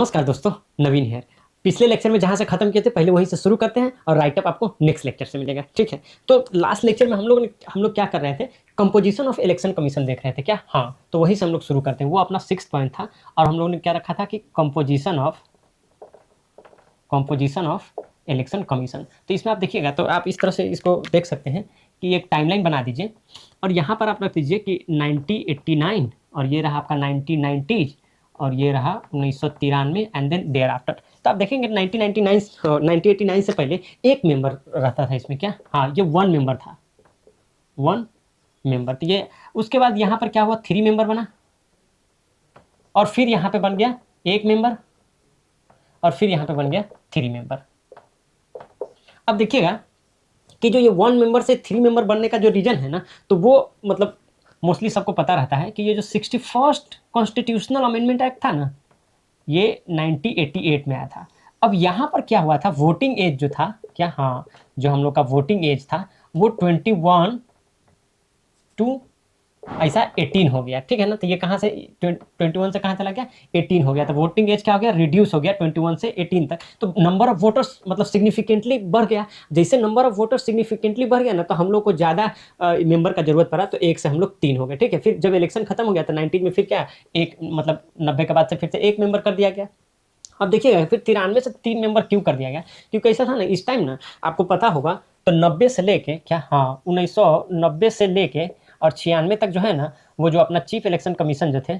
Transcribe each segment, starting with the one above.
नमस्कार दोस्तों, नवीन है। पिछले लेक्चर में जहाँ से खत्म किए थे पहले वहीं से शुरू करते हैं और राइट अप आपको नेक्स्ट लेक्चर से मिलेगा, ठीक है। तो लास्ट लेक्चर में हम लोग क्या कर रहे थे, कंपोजिशन ऑफ इलेक्शन कमीशन देख रहे थे क्या। हाँ, तो वहीं से हम लोग शुरू करते हैं। वो अपना 6th पॉइंट था और हम लोगों ने क्या रखा था कि कंपोजिशन ऑफ इलेक्शन कमीशन। तो इसमें आप देखिएगा तो आप इस तरह से इसको देख सकते हैं कि एक टाइमलाइन बना दीजिए और यहाँ पर आप रख दीजिए कि 1989 और ये रहा आपका 1990 और ये रहा 1993 एंड देन देयर आफ्टर। तो आप देखेंगे 1989 से पहले एक मेंबर रहता था इसमें क्या। हाँ, ये 1 मेंबर था, 1 मेंबर। तो ये उसके बाद यहाँ पर क्या हुआ, 3 मेंबर बना और फिर यहाँ पे बन गया 1 मेंबर और फिर यहाँ पे बन गया 3 मेंबर। अब देखिएगा कि जो ये 1 मेंबर से 3 मेंबर बनने का जो रीजन है ना, तो वो मतलब मोस्टली सबको पता रहता है कि ये जो 61st कॉन्स्टिट्यूशनल अमेंडमेंट एक्ट था ना, ये 1988 में आया था। अब यहाँ पर क्या हुआ था, वोटिंग एज जो था क्या, हाँ, जो हम लोग का वोटिंग एज था वो 21 टू ऐसा 18 हो गया, ठीक है ना। तो ये कहाँ से 21 से कहाँ चला गया, 18 हो गया। तो वोटिंग एज क्या हो गया, रिड्यूस हो गया 21 से 18 तक। तो नंबर ऑफ वोटर्स मतलब सिग्निफिकेंटली बढ़ गया। जैसे नंबर ऑफ वोटर्स सिग्निफिकेंटली बढ़ गया ना, तो हम लोग को ज़्यादा मेंबर का जरूरत पड़ा, तो 1 से हम लोग 3 हो गए, ठीक है। फिर जब इलेक्शन खत्म हो गया तो 19 में फिर क्या, एक मतलब 90 के बाद से फिर से 1 मेंबर कर दिया गया। अब देखिएगा फिर 93 से 3 मेंबर क्यों कर दिया गया, क्योंकि ऐसा था ना इस टाइम ना, आपको पता होगा तो 90 से लेके क्या, हाँ, 1990 से लेके और 96 तक जो है ना, वो जो अपना चीफ इलेक्शन कमीशन जो थे,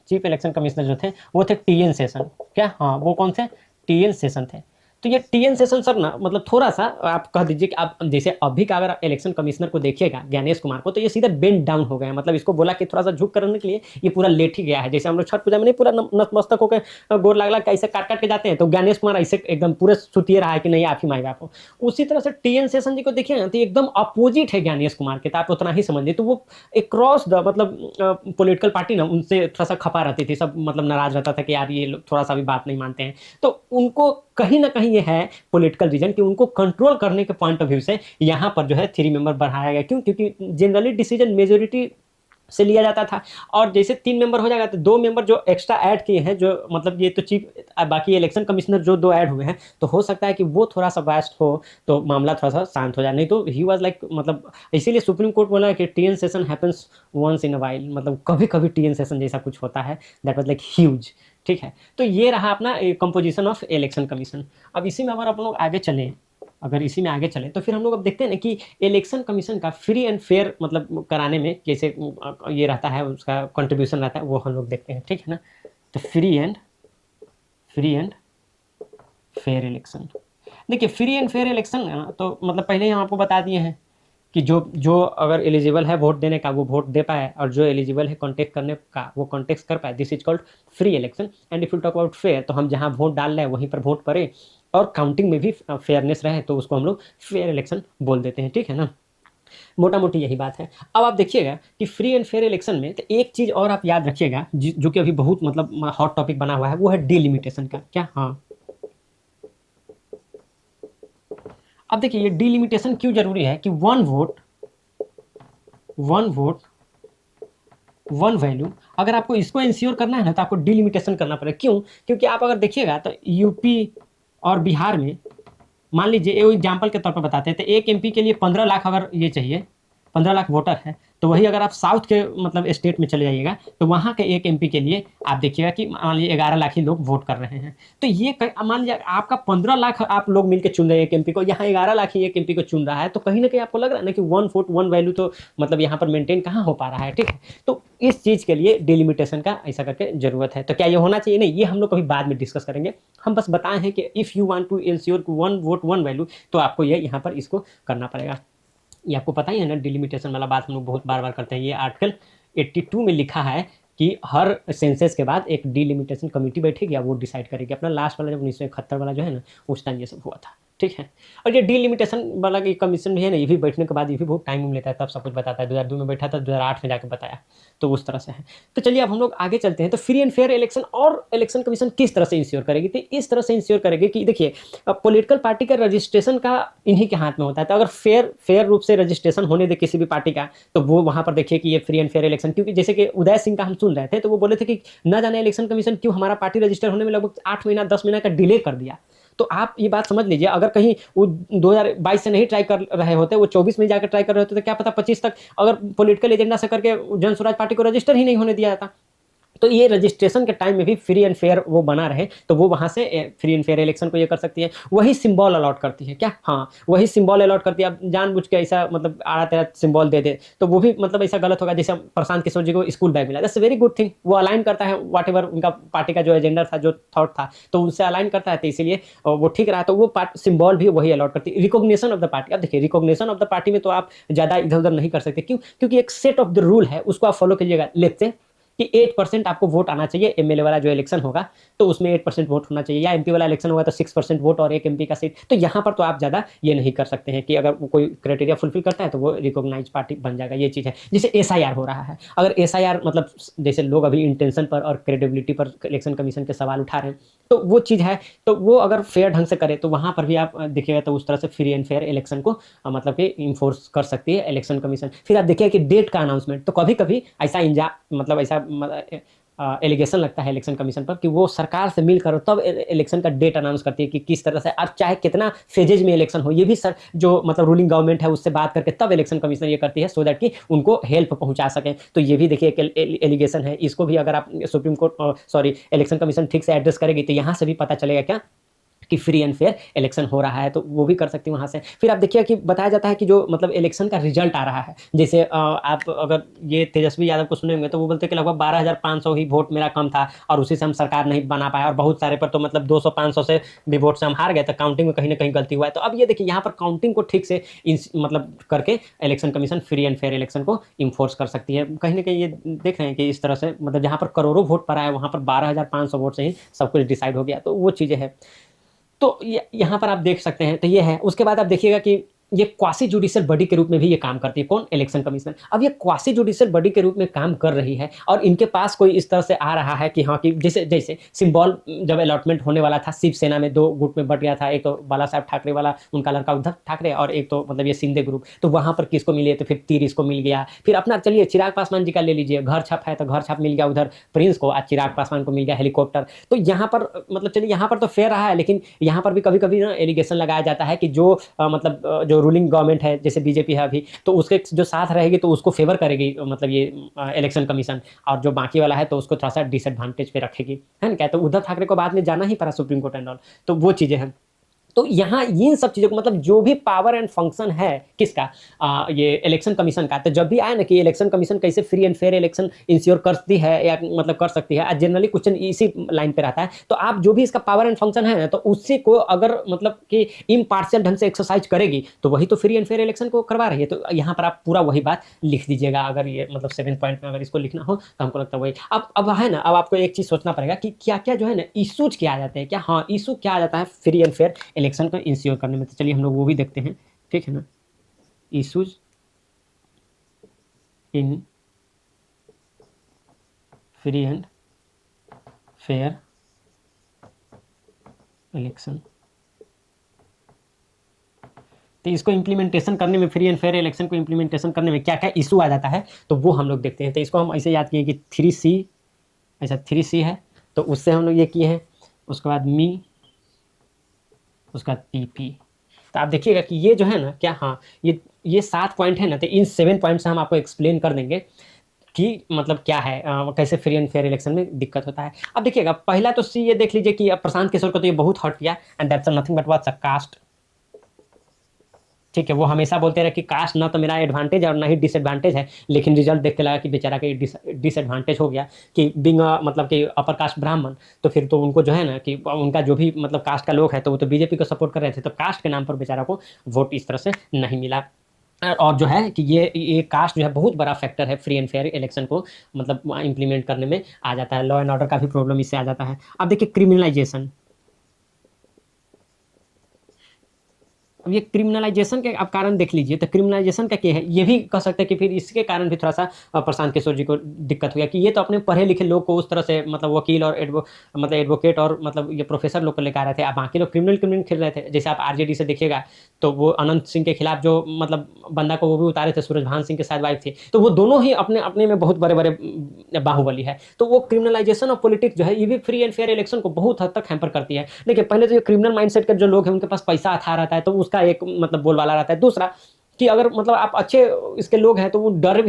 चीफ इलेक्शन कमिश्नर जो थे वो थे टीएन सेशन क्या। हाँ, वो कौन थे, टीएन सेशन थे। तो ये टीएन सेशन सर ना, मतलब थोड़ा सा आप कह दीजिए कि आप जैसे अभी का अगर इलेक्शन कमिश्नर को देखिएगा ज्ञानेश कुमार को, तो ये सीधा बेंड डाउन हो गया है। मतलब इसको बोला कि थोड़ा सा झुक करने के लिए ये पूरा लेट ही गया है। जैसे हम लोग छठ पूजा में नहीं पूरा नतमस्तक होकर गोर लाग लाग के ऐसे काट काट के जाते हैं, तो ज्ञानेश कुमार ऐसे एकदम पूरे सुतिए रहा है कि नहीं आप ही माई बाप हो। उसी तरह से टीएन सेशन जी को देखिए ना, तो एकदम अपोजिट है ज्ञानेश कुमार के, तो आप उतना ही समझिए। तो वो एक क्रॉस द मतलब पॉलिटिकल पार्टी ना उनसे थोड़ा सा खपा रहती थी, सब मतलब नाराज रहता था कि यार ये लोग थोड़ा सा भी बात नहीं मानते हैं। तो उनको कहीं ना कहीं ये है पॉलिटिकल रीजन कि उनको कंट्रोल करने के पॉइंट ऑफ व्यू से यहाँ पर जो है 3 मेंबर बढ़ाया गया। क्यों, क्योंकि जनरली डिसीजन मेजोरिटी से लिया जाता था। और जैसे 3 मेंबर हो जाएगा तो 2 मेंबर जो एक्स्ट्रा ऐड किए हैं, जो मतलब ये तो चीफ बाकी इलेक्शन कमिश्नर जो 2 ऐड हुए हैं, तो हो सकता है कि वो थोड़ा सा बायस्ड हो तो मामला थोड़ा सा शांत हो जाए। नहीं तो ही वाज लाइक मतलब इसीलिए सुप्रीम कोर्ट बोला कि TN Seshan happens once in a while, मतलब कभी कभी टीएन सेशन जैसा कुछ होता है, दैट वाज लाइक ह्यूज, ठीक है। तो ये रहा अपना कंपोजिशन ऑफ इलेक्शन कमीशन। अब इसी में अगर आप लोग आगे चलें, अगर इसी में आगे चले तो फिर हम लोग अब देखते हैं ना कि इलेक्शन कमीशन का फ्री एंड फेयर मतलब कराने में कैसे ये रहता है, उसका कंट्रीब्यूशन रहता है, वो हम लोग देखते हैं, ठीक है ना। तो फ्री एंड फेयर इलेक्शन, देखिए फ्री एंड फेयर इलेक्शन तो मतलब पहले ही हम आपको बता दिए हैं कि जो जो अगर एलिजिबल है वोट देने का वो वोट दे पाए, और जो एलिजिबल है कॉन्टेक्ट करने का वो कॉन्टेक्ट कर पाए, this is called free election. And if you talk about fair, तो हम जहाँ वोट डाल रहे हैं वहीं पर वोट पड़े और काउंटिंग में भी फेयरनेस रहे, तो उसको हम लोग फेयर इलेक्शन बोल देते हैं, ठीक है ना। मोटा मोटी यही बात है। अब आप देखिएगा कि फ्री एंड फेयर इलेक्शन में तो एक चीज़ और आप याद रखिएगा जो कि अभी बहुत मतलब हॉट टॉपिक बना हुआ है, वो है डिलिमिटेशन का क्या। हाँ, अब देखिए ये डिलिमिटेशन क्यों जरूरी है कि वन वोट 1 वैल्यू, अगर आपको इसको इंश्योर करना है ना तो आपको डिलिमिटेशन करना पड़ेगा। क्यों, क्योंकि आप अगर देखिएगा तो यूपी और बिहार में मान लीजिए एक एग्जाम्पल के तौर पर बताते हैं, तो एक एमपी के लिए 15 लाख अगर ये चाहिए, 15 लाख वोटर है, तो वही अगर आप साउथ के मतलब स्टेट में चले जाइएगा तो वहाँ के एक एमपी के लिए आप देखिएगा कि मान लीजिए 11 लाख ही लोग वोट कर रहे हैं। तो ये मान लीजिए आपका 15 लाख आप लोग मिलकर चुन रहे हैं एक एमपी को, यहाँ 11 लाख ही एक एमपी को चुन रहा है, तो कहीं ना कहीं आपको लग रहा है ना कि 1 वोट 1 वैल्यू तो मतलब यहाँ पर मेंटेन कहाँ हो पा रहा है, ठीक है। तो इस चीज़ के लिए डिलिमिटेशन का ऐसा करके जरूरत है। तो क्या ये होना चाहिए, नहीं, ये हम लोग कभी बाद में डिस्कस करेंगे। हम बस बताए हैं कि if you want to ensure 1 vote 1 value, तो आपको ये यहाँ पर इसको करना पड़ेगा। ये आपको पता ही है ना, डिलिमिटेशन वाला बात हम लोग बहुत बार बार करते हैं। ये आर्टिकल 82 में लिखा है कि हर सेंसस के बाद एक डिलिमिटेशन कमेटी बैठेगी या वो डिसाइड करेगी अपना। लास्ट वाला जब 1971 वाला जो है ना, उस टाइम ये सब हुआ था, ठीक है। और ये डिलिमिटेशन वाला ये कमीशन भी है ना, ये भी बैठने के बाद ये भी बहुत टाइम लेता है, तब सब कुछ बताता है। 2002 में बैठा था, 2008 में जाकर बताया, तो उस तरह से है। तो चलिए अब हम लोग आगे चलते हैं। तो फ्री एंड फेयर इलेक्शन और इलेक्शन कमीशन किस तरह से इंश्योर करेगी? तो इस तरह से इंश्योर करेगी कि देखिए, पॉलिटिकल पार्टी का रजिस्ट्रेशन का इन्हीं के हाथ में होता है। तो अगर फेयर रूप से रजिस्ट्रेशन होने दे किसी भी पार्टी का, तो वो वहां पर देखिए कि ये फ्री एंड फेयर इलेक्शन, क्योंकि जैसे कि उदय सिंह का हम सुन रहे थे, तो वो बोले थे कि न जाने इलेक्शन कमीशन क्यों हमारा पार्टी रजिस्टर होने में लगभग 8 महीना 10 महीना का डिले कर दिया। तो आप ये बात समझ लीजिए, अगर कहीं वो 2022 से नहीं ट्राई कर रहे होते, वो 24 में जाकर ट्राई कर रहे होते, तो क्या पता 25 तक अगर पॉलिटिकल एजेंडा से करके जन स्वराज पार्टी को रजिस्टर ही नहीं होने दिया जाता। तो ये रजिस्ट्रेशन के टाइम में भी फ्री एंड फेयर वो बना रहे, तो वो वहां से फ्री एंड फेयर इलेक्शन को ये कर सकती है। वही सिंबल अलॉट करती है क्या? हाँ, वही सिंबल अलॉट करती है। अब जानबूझ के ऐसा मतलब आड़ा तेरा सिंबल दे दे, तो वो भी मतलब ऐसा गलत होगा। जैसे प्रशांत किशोर जी को स्कूल बैग मिला, दैट्स वेरी गुड थिंग, वो अलाइन करता है वाट एवर उनका पार्टी का जो एजेंडा था, जो थॉट था, तो उनसे अलाइन करता है, तो इसीलिए वो ठीक रहा। तो वो सिंबल भी वही अलॉट करती है। रिकॉग्निशन ऑफ द पार्टी, अब देखिए रिकॉग्निशन ऑफ द पार्टी में तो आप ज्यादा इधर उधर नहीं कर सकते। क्यों? क्योंकि एक सेट ऑफ द रूल है, उसको आप फॉलो कीजिएगा। लेट्स से कि 8% आपको वोट आना चाहिए, एमएलए वाला जो इलेक्शन होगा तो उसमें 8% वोट होना चाहिए, या एमपी वाला इलेक्शन होगा तो 6% वोट और एक एमपी का सीट। तो यहाँ पर तो आप ज़्यादा ये नहीं कर सकते हैं कि अगर वो कोई क्राइटेरिया फुलफिल करता है तो वो रिकॉग्नाइज पार्टी बन जाएगा। ये चीज़ है। जैसे एसआईआर हो रहा है, अगर एसआईआर मतलब जैसे लोग अभी इंटेंशन पर और क्रेडिबिलिटी पर इलेक्शन कमीशन के सवाल उठा रहे हैं, तो वो चीज़ है। तो वो अगर फेयर ढंग से करे तो वहाँ पर भी आप देखिएगा तो उस तरह से फ्री एंड फेयर इलेक्शन को मतलब कि इन्फोर्स कर सकती है इलेक्शन कमीशन। फिर आप देखिए कि डेट का अनाउंसमेंट, तो कभी कभी ऐसा मतलब ऐसा एलिगेशन लगता है इलेक्शन कमीशन पर कि वो सरकार से मिलकर तब इलेक्शन का डेट अनाउंस करती है कि किस तरह से, और चाहे कितना फेजेज में इलेक्शन हो, ये भी सर जो मतलब रूलिंग गवर्नमेंट है उससे बात करके तब इलेक्शन कमीशन ये करती है, सो दैट कि उनको हेल्प पहुंचा सकें। तो ये भी देखिए एक एलिगेशन है। इसको भी अगर आप supreme court sorry election commission ठीक से एड्रेस करेगी तो यहाँ से भी पता चलेगा क्या कि फ्री एंड फेयर इलेक्शन हो रहा है, तो वो भी कर सकती है वहाँ से। फिर आप देखिए कि बताया जाता है कि जो मतलब इलेक्शन का रिजल्ट आ रहा है, जैसे आप अगर ये तेजस्वी यादव को सुनेंगे तो वो बोलते हैं कि लगभग 12,500 ही वोट मेरा कम था और उसी से हम सरकार नहीं बना पाया, और बहुत सारे पर तो मतलब 200-500 से भी वोट से हम हार गए, तो काउंटिंग में कहीं ना कहीं गलती हुआ है। तो अब ये देखिए यहाँ पर काउंटिंग को ठीक से मतलब करके election commission free and fair election को इन्फोर्स कर सकती है। कहीं ना कहीं ये देख रहे हैं कि इस तरह से मतलब जहाँ पर करोड़ों वोट पड़ा है वहाँ पर 12,500 वोट से ही सब कुछ डिसाइड हो गया, तो वो चीज़ें हैं। तो यहाँ पर आप देख सकते हैं, तो ये है। उसके बाद आप देखिएगा कि ये क्वासी जुडिशियल बॉडी के रूप में भी ये काम करती है। कौन? Election commission. अब ये क्वासी जुडिशियल बॉडी के रूप में काम कर रही है और इनके पास कोई इस तरह से आ रहा है कि हाँ कि जैसे जैसे सिंबल जब अलॉटमेंट होने वाला था, शिवसेना में 2 गुट में बट गया था, एक तो बाला साहब ठाकरे वाला उनका लड़का उद्धव ठाकरे, और एक तो मतलब ये शिंदे ग्रुप। तो वहां पर किसको मिले? तो फिर तीर इसको मिल गया। फिर अपना चलिए चिराग पासवान जी का ले लीजिए, घर छाप है तो घर छाप मिल गया उधर प्रिंस को, आज चिराग पासवान को मिल गया हेलीकॉप्टर। तो यहाँ पर मतलब चलिए यहाँ पर तो फेयर रहा है, लेकिन यहाँ पर भी कभी कभी ना एलिगेशन लगाया जाता है कि जो मतलब जो रूलिंग गवर्नमेंट है जैसे बीजेपी है अभी, तो उसके जो साथ रहेगी तो उसको फेवर करेगी मतलब ये इलेक्शन कमीशन, और जो बाकी वाला है तो उसको थोड़ा सा डिसएडवांटेज पे रखेगी, है ना क्या? तो उद्धव ठाकरे को बाद में जाना ही पड़ा सुप्रीम कोर्ट एंड ऑल, तो वो चीजें हैं। तो यहाँ इन सब चीज़ों को मतलब जो भी पावर एंड फंक्शन है किसका, ये इलेक्शन कमीशन का, तो जब भी आए ना कि इलेक्शन कमीशन कैसे free and fair election ensure करती है या मतलब कर सकती है, जनरली क्वेश्चन इसी लाइन पे रहता है। तो आप जो भी इसका पावर एंड फंक्शन है तो उससे को अगर मतलब कि इम्पार्शियल ढंग से एक्सरसाइज करेगी तो वही तो फ्री एंड फेयर इलेक्शन को करवा रही है। तो यहाँ पर आप पूरा वही बात लिख दीजिएगा, अगर ये मतलब 7 पॉइंट में अगर इसको लिखना हो तो हमको लगता है वही। अब है ना, अब आपको एक चीज़ सोचना पड़ेगा कि क्या क्या जो है ना इशूज क्या आ जाते हैं, क्या हाँ इशू क्या आ जाता है फ्री एंड फेयर इलेक्शन को इंश्योर करने में। तो चलिए हम लोग वो भी देखते हैं, ठीक है ना। Issues in free and fair election, तो इसको इम्प्लीमेंटेशन करने में, फ्री एंड फेयर इलेक्शन को इम्प्लीमेंटेशन करने में क्या क्या इशू आ जाता है तो वो हम लोग देखते हैं। तो इसको हम ऐसे याद किए कि 3C, ऐसा 3C है तो उससे हम लोग ये किए हैं। उसके बाद मी, उसका PP। तो आप देखिएगा कि ये जो है ना क्या, हाँ ये 7 पॉइंट है ना, तो इन 7 पॉइंट से हम आपको एक्सप्लेन कर देंगे कि मतलब क्या है कैसे फ्री एंड फेयर इलेक्शन में दिक्कत होता है। अब देखिएगा पहला तो सी ये देख लीजिए कि प्रशांत किशोर को तो ये बहुत हर्ट किया, and that's nothing but what's a caste. ठीक है, वो हमेशा बोलते रहे कि कास्ट ना तो मेरा एडवांटेज है और ना ही डिसएडवांटेज है, लेकिन रिजल्ट देख के लगा कि बेचारा के डिसएडवांटेज हो गया कि बिंग मतलब कि अपर कास्ट ब्राह्मण। तो फिर तो उनको जो है ना कि उनका जो भी मतलब कास्ट का लोग है तो वो तो बीजेपी को सपोर्ट कर रहे थे, तो कास्ट के नाम पर बेचारा को वोट इस तरह से नहीं मिला। और जो है कि ये कास्ट जो है बहुत बड़ा फैक्टर है फ्री एंड फेयर इलेक्शन को मतलब इंप्लीमेंट करने में आ जाता है। लॉ एंड ऑर्डर का भी प्रॉब्लम इससे आ जाता है। अब देखिए क्रिमिनलाइजेशन, अब ये क्रिमिनलाइजेशन के आप कारण देख लीजिए, तो क्रिमिनलाइजेशन का क्या है, ये भी कह सकते हैं कि फिर इसके कारण भी थोड़ा सा प्रशांत किशोर जी को दिक्कत हुआ कि ये तो अपने पढ़े लिखे लोग को उस तरह से मतलब वकील और मतलब एडवोकेट और मतलब ये प्रोफेसर लोग को लेकर आ रहे थे। अब बाकी लोग क्रिमिनल क्रिमिनल खेल रहे थे। जैसे आप आरजेडी से देखिएगा, तो वो अनंत सिंह के खिलाफ जो मतलब बंदा को वो भी उतारे थे, सूरजभान सिंह के साथ वाइफ थी, तो वो दोनों ही अपने अपने में बहुत बड़े बड़े बाहुबली है। तो वो क्रिमिनलाइजेशन ऑफ पॉलिटिक्स जो है, ये भी फ्री एंड फेयर इलेक्शन को बहुत हद तक हैम्पर करती है। देखिए, पहले तो ये क्रिमिनल माइंडसेट के जो लोग हैं, उनके पास पैसा अथाह रहता है, तो उसका एक मतलब बोलबाला रहता है। दूसरा कि अगर मतलब आप अच्छे इसके लोग हैं, तो वो डरे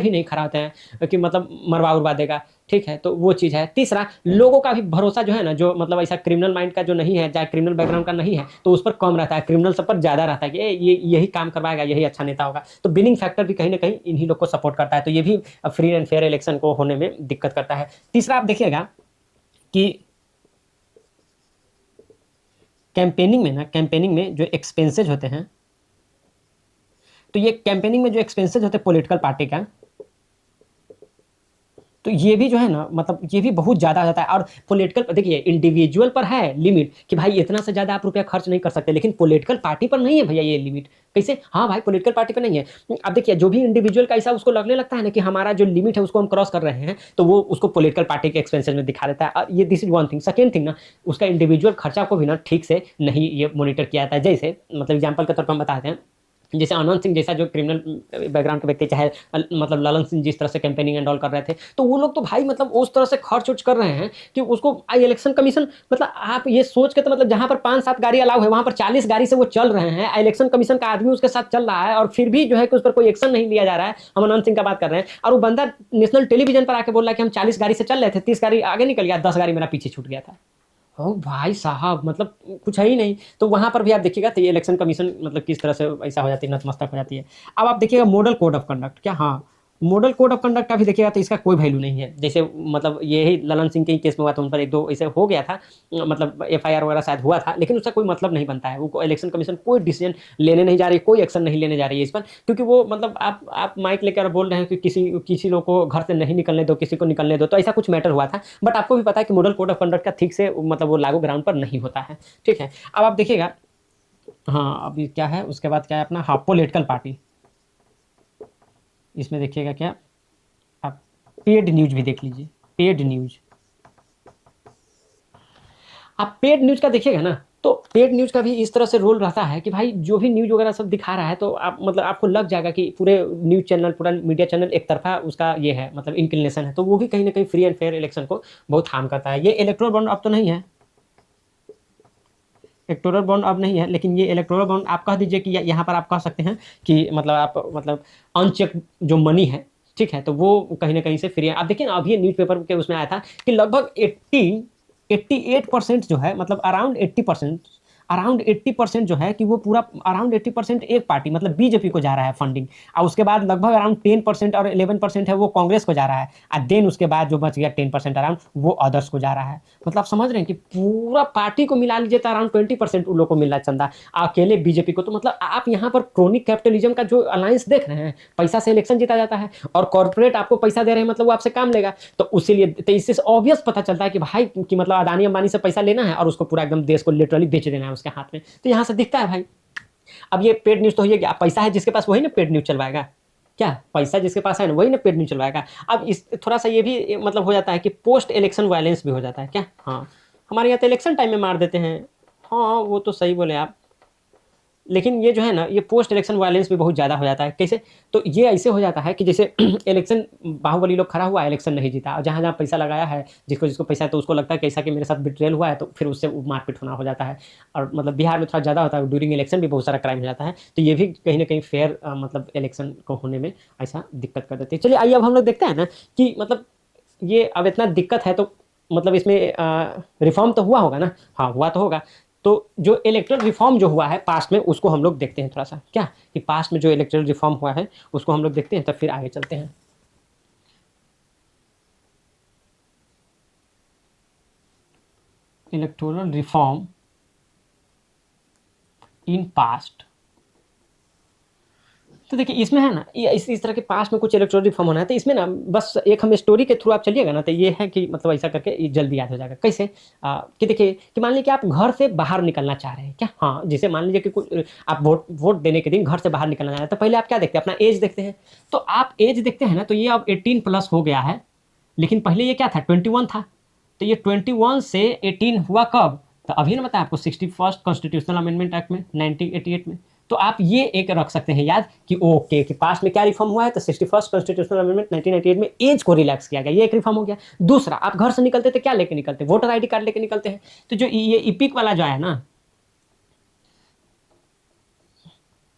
भी नहीं खड़ा होते हैं कि मतलब मरवा उरवा देगा। ठीक है, तो वो चीज़ है। तीसरा, लोगों का भी भरोसा जो है ना, जो मतलब ऐसा क्रिमिनल माइंड का जो नहीं है, चाहे क्रिमिनल बैकग्राउंड का नहीं है, तो उस पर कम रहता है, क्रिमिनल सब पर ज़्यादा रहता है कि ये यही काम करवाएगा, यही अच्छा नेता होगा। तो बिनिंग फैक्टर भी कहीं ना कहीं इन्हीं लोग को सपोर्ट करता है। तो ये भी फ्री एंड फेयर इलेक्शन को होने में दिक्कत करता है। तीसरा, आप देखिएगा कि कैंपेनिंग में जो एक्सपेंसेज होते हैं, तो ये कैंपेनिंग में जो एक्सपेंसेज होते हैं पॉलिटिकल पार्टी का, तो ये भी जो है ना, मतलब ये भी बहुत ज़्यादा आ जाता है। और पॉलिटिकल, देखिए, इंडिविजुअल पर है लिमिट कि भाई इतना से ज़्यादा आप रुपया खर्च नहीं कर सकते, लेकिन पॉलिटिकल पार्टी पर नहीं है भैया ये लिमिट। कैसे? हाँ भाई, पॉलिटिकल पार्टी पर नहीं है। अब देखिए, जो भी इंडिविजुअल का ऐसा उसको लगने लगता है ना कि हमारा जो लिमिट है उसको हम क्रॉस कर रहे हैं, तो वो उसको पॉलिटिकल पार्टी के एक्सपेंसेज में दिखा देता है। ये this is one thing. Second thing ना, उसका इंडिविजुअल खर्चा को भी ना ठीक से नहीं ये मॉनिटर किया जाता है। जैसे मतलब एग्जाम्पल के तौर पर हम बताते हैं, जैसे अनंत सिंह जैसा जो क्रिमिनल बैकग्राउंड के व्यक्ति, चाहे मतलब ललन सिंह जिस तरह से कैंपेनिंग एंड ऑल कर रहे थे, तो वो लोग तो भाई मतलब उस तरह से खर्च उर्च कर रहे हैं कि उसको इलेक्शन कमीशन, मतलब आप ये सोच के, तो मतलब जहां पर 5-7 गाड़ी अलाउ है, वहां पर 40 गाड़ी से वो चल रहे हैं, इलेक्शन कमीशन का आदमी उसके साथ चल रहा है, और फिर भी जो है कि उस पर कोई एक्शन नहीं लिया जा रहा है। हम अनंत सिंह का बात कर रहे हैं, और वो बंदा नेशनल टेलीविजन पर आके बोल रहा है कि हम 40 गाड़ी से चल रहे थे, 30 गाड़ी आगे निकल गया, 10 गाड़ी मेरा पीछे छूट गया था। ओ भाई साहब, मतलब कुछ है ही नहीं। तो वहां पर भी आप देखिएगा, तो ये इलेक्शन कमीशन मतलब किस तरह से ऐसा हो जाती है, नतमस्तक हो जाती है। अब आप देखिएगा मॉडल कोड ऑफ कंडक्ट, क्या, हाँ, मॉडल कोड ऑफ कंडक्ट का भी देखिएगा तो इसका कोई वैल्यू नहीं है। जैसे मतलब ये ही ललन सिंह के ही केस में हुआ था, उन पर एक दो ऐसे हो गया था, मतलब एफआईआर वगैरह शायद हुआ था, लेकिन उसका कोई मतलब नहीं बनता है। वो इलेक्शन कमीशन कोई डिसीजन लेने नहीं जा रही, कोई एक्शन नहीं लेने जा रही है इस पर, क्योंकि वो मतलब आप माइक लेकर बोल रहे हैं कि किसी किसी लोग को घर से नहीं निकलने दो, किसी को निकलने दो, तो ऐसा कुछ मैटर हुआ था। बट आपको भी पता है कि मॉडल कोड ऑफ कंडक्ट का ठीक से मतलब वो लागू ग्राउंड पर नहीं होता है। ठीक है, अब आप देखिएगा, हाँ, अभी क्या है, उसके बाद क्या है अपना, हाँ, पॉलिटिकल पार्टी। इसमें देखिएगा क्या, आप पेड न्यूज भी देख लीजिए, पेड न्यूज। आप पेड न्यूज का देखिएगा ना, तो पेड न्यूज का भी इस तरह से रोल रहता है कि भाई जो भी न्यूज वगैरह सब दिखा रहा है, तो आप मतलब आपको लग जाएगा कि पूरे न्यूज चैनल, पूरा मीडिया चैनल एक तरफा उसका ये है, मतलब इंक्लिनेशन है। तो वो भी कहीं ना कहीं फ्री एंड फेयर इलेक्शन को बहुत हार्म करता है। ये इलेक्ट्रोल बॉन्ड अब तो नहीं है, इलेक्टोरल बॉन्ड अब नहीं है, लेकिन ये इलेक्टोरल बॉन्ड आप कह दीजिए कि यहाँ पर आप कह सकते हैं कि मतलब आप मतलब अनचेक जो मनी है, ठीक है, तो वो कहीं ना कहीं से फ्री है। आप देखिए ना, अभी न्यूज़पेपर के उसमें आया था कि लगभग 88% जो है, मतलब अराउंड 80% जो है कि वो पूरा अराउंड 80% एक पार्टी मतलब बीजेपी को जा रहा है फंडिंग, और उसके बाद लगभग अराउंड 10% और 11% है वो कांग्रेस को जा रहा है, और देन उसके बाद जो बच गया 10% अराउंड वो अदर्स को जा रहा है। मतलब आप समझ रहे हैं कि पूरा पार्टी को मिला लीजिए तो अराउंड 20% उन लोग को मिल रहा है चंदा, अकेले बीजेपी को। तो मतलब आप यहाँ पर क्रोनिक कैपिटलिज्म का जो अलायंस देख रहे हैं, पैसा से इलेक्शन जीता जाता है, और कॉर्पोरेट आपको पैसा दे रहे हैं, मतलब वो आपसे काम लेगा। तो उसीलिए, तो इससे ऑब्वियस पता चलता है कि भाई कि मतलब अदानी अंबानी से पैसा लेना है और उसको पूरा एकदम देश को लिटरली बेच देना है उसके हाथ में। तो यहाँ से दिखता है भाई। अब ये पेड न्यूज तो है कि पैसा है जिसके पास, वही ना पेड न्यूज चलवाएगा। क्या, पैसा जिसके पास है ना, वही ना पेड न्यूज चलवाएगा। अब इस थोड़ा सा ये भी मतलब हो जाता है कि पोस्ट इलेक्शन वायलेंस भी हो जाता है। क्या, हाँ, हमारे यहाँ तो इलेक्शन टाइम में मार देते हैं। हाँ, वो तो सही बोले आप, लेकिन ये जो है ना, ये पोस्ट इलेक्शन वायलेंस भी बहुत ज़्यादा हो जाता है। कैसे? तो ये ऐसे हो जाता है कि जैसे इलेक्शन बाहुबली लोग खड़ा हुआ, इलेक्शन नहीं जीता, और जहाँ जहाँ पैसा लगाया है, जिसको जिसको पैसा है, तो उसको लगता है कि ऐसा कि मेरे साथ बिट्रेल हुआ है, तो फिर उससे मारपीट होना हो जाता है। और मतलब बिहार में थोड़ा ज़्यादा होता है, ड्यूरिंग इलेक्शन भी बहुत सारा क्राइम हो जाता है। तो ये भी कहीं ना कहीं फेयर मतलब इलेक्शन को होने में ऐसा दिक्कत कर देती है। चलिए, आइए अब हम लोग देखते हैं ना कि मतलब ये अब इतना दिक्कत है, तो मतलब इसमें रिफॉर्म तो हुआ होगा ना। हाँ, हुआ तो होगा। तो जो इलेक्ट्रल रिफॉर्म जो हुआ है पास्ट में, उसको हम लोग देखते हैं थोड़ा सा, क्या, कि पास्ट में जो इलेक्ट्रल रिफॉर्म हुआ है उसको हम लोग देखते हैं, तब फिर आगे चलते हैं। इलेक्टोरल रिफॉर्म इन पास्ट, तो देखिए इसमें है ना, ये इस तरह के पास में कुछ इलेक्ट्रॉनिक रिफॉर्म होना है, तो इसमें ना बस एक हम स्टोरी के थ्रू आप चलिएगा ना, तो ये है कि मतलब ऐसा करके ये जल्दी याद हो जाएगा। कैसे? कि देखिए कि मान लीजिए कि आप घर से बाहर निकलना चाह रहे हैं क्या? हाँ, जैसे मान लीजिए कि कुछ आप वोट वोट देने के दिन घर से बाहर निकलना चाह रहे हैं, तो पहले आप क्या देखते हैं? अपना एज देखते हैं। तो आप एज देखते हैं ना, तो ये अब 18 प्लस हो गया है, लेकिन पहले ये क्या था? 21 था। तो ये 21 से 18 हुआ कब? तो अभी ना बताया आपको 61st कॉन्स्टिट्यूशनल अमेंडमेंट एक्ट में 1988 में। तो आप ये एक रख सकते हैं याद कि ओके कि पास्ट में क्या रिफॉर्म हुआ है, तो 61st कॉन्स्टिट्यूशनल अमेंडमेंट 1988 में एज को रिलैक्स किया गया, ये एक रिफॉर्म हो गया। दूसरा, आप घर से निकलते थे क्या लेके निकलते? वोटर आईडी कार्ड लेके निकलते हैं। तो जो ये इपिक वाला जो है ना,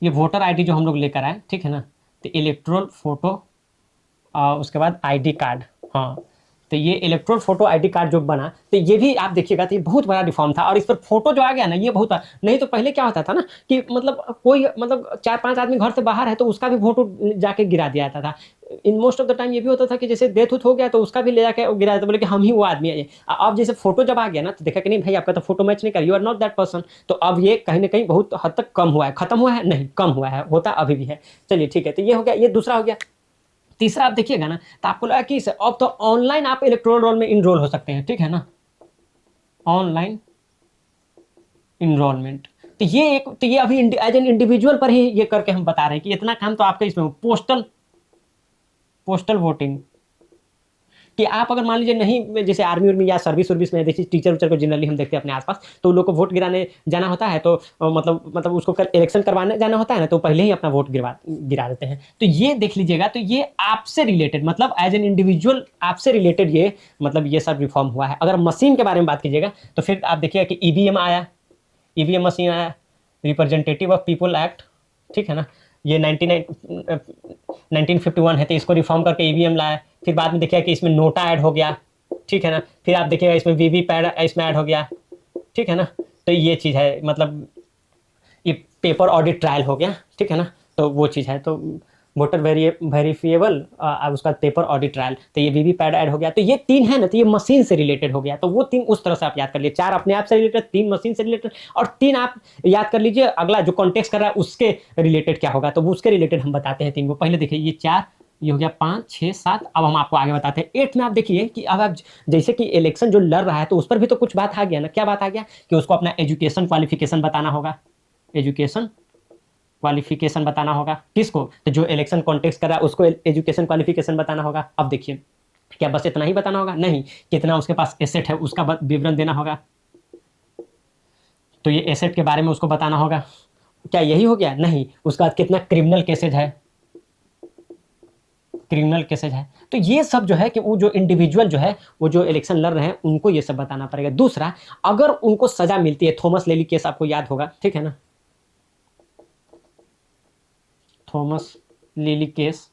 ये वोटर आईडी जो हम लोग लेकर आए, ठीक है ना, तो इलेक्ट्रल फोटो उसके बाद आईडी कार्ड। हाँ, तो ये इलेक्ट्रॉन फोटो आईडी कार्ड जो बना, तो ये भी आप देखिएगा तो ये बहुत बड़ा रिफॉर्म था, और इस पर फोटो जो आ गया ना, ये बहुत नहीं तो पहले क्या होता था ना कि मतलब कोई मतलब 4-5 आदमी घर से बाहर है तो उसका भी फोटो जाके गिरा दिया जाता था। In most of the time ये भी होता था कि जैसे डेथ हो गया तो उसका भी ले जाके गिरा देता, बोले कि हम ही वो आदमी है। अब जैसे फोटो जब आ गया ना, तो देखा कि नहीं भाई आपका तो फोटो मैच नहीं कर, you are not that person. तो अब ये कहीं ना कहीं बहुत हद तक कम हुआ है। खत्म हुआ है? नहीं, कम हुआ है, होता अभी भी है। चलिए ठीक है, तो ये हो गया, ये दूसरा हो गया। तीसरा आप देखिएगा ना, तो आपको लगा कि अब तो ऑनलाइन आप इलेक्ट्रोल रोल में इनरोल हो सकते हैं, ठीक है ना, ऑनलाइन इनरोलमेंट। तो ये एक, तो ये अभी एज एन इंडिविजुअल पर ही ये करके हम बता रहे हैं कि इतना काम तो आपका इसमें पोस्टल पोस्टल वोटिंग, कि आप अगर मान लीजिए नहीं, जैसे आर्मी उर्मी या सर्विस वर्विस में, देखिए टीचर उचर को जनरली हम देखते हैं अपने आसपास, तो उन लोग को वोट गिराने जाना होता है, तो मतलब उसको इलेक्शन करवाने जाना होता है ना, तो पहले ही अपना वोट गिरा देते हैं। तो ये देख लीजिएगा, तो ये आपसे रिलेटेड, मतलब एज एन इंडिविजुअल आपसे रिलेटेड ये मतलब ये सब रिफॉर्म हुआ है। अगर मशीन के बारे में बात कीजिएगा, तो फिर आप देखिएगा कि ईवीएम आया, ईवीएम मशीन आया, रिप्रेजेंटेटिव ऑफ पीपल एक्ट, ठीक है ना, ये 1951 है, तो इसको रिफॉर्म करके ईवीएम लाया। फिर बाद में देखिएगा कि इसमें नोटा ऐड हो गया, ठीक है ना, फिर आप देखिएगा इसमें वीवी पैड इसमें ऐड हो गया, ठीक है ना। तो ये चीज़ है, मतलब ये पेपर ऑडिट ट्रायल हो गया, ठीक है ना, तो वो चीज़ है। तो वोटर वेरीफिएबल, उसका पेपर ऑडिट ट्रायल, तो ये वीवी पैड ऐड हो गया। तो ये 3 है ना, तो ये मशीन से रिलेटेड हो गया। तो वो 3 उस तरह से आप याद कर लीजिए, 4 अपने आप से रिलेटेड, 3 मशीन से रिलेटेड, और 3 आप याद कर लीजिए अगला जो कॉन्टेक्स्ट कर रहा है उसके रिलेटेड क्या होगा, तो वो उसके रिलेटेड हम बताते हैं 3 को। पहले देखिए ये 4, ये हो गया 5, 6, 7। अब हम आपको आगे बताते हैं 8 में। आप देखिए कि अब आप जैसे कि इलेक्शन जो लड़ रहा है, तो उस पर भी तो कुछ बात आ गया ना। क्या बात आ गया कि उसको अपना एजुकेशन क्वालिफिकेशन बताना होगा, एजुकेशन क्वालिफिकेशन बताना होगा। किसको? तो जो इलेक्शन कॉन्टेक्स्ट कर रहा है उसको एजुकेशन क्वालिफिकेशन बताना होगा। अब देखिए, क्या बस इतना ही बताना होगा? नहीं, कितना उसके पास एसेट है उसका विवरण देना होगा, तो ये एसेट के बारे में उसको बताना होगा। क्या यही हो गया? नहीं, उसका बाद कितना क्रिमिनल केसेज है, क्रिमिनल केसेज है। तो ये सब जो है कि वो जो इंडिविजुअल जो है, वो जो इलेक्शन लड़ रहे हैं, उनको ये सब बताना पड़ेगा। दूसरा, अगर उनको सजा मिलती है, थॉमस लेली केस आपको याद होगा, ठीक है ना, थॉमस लिली केस।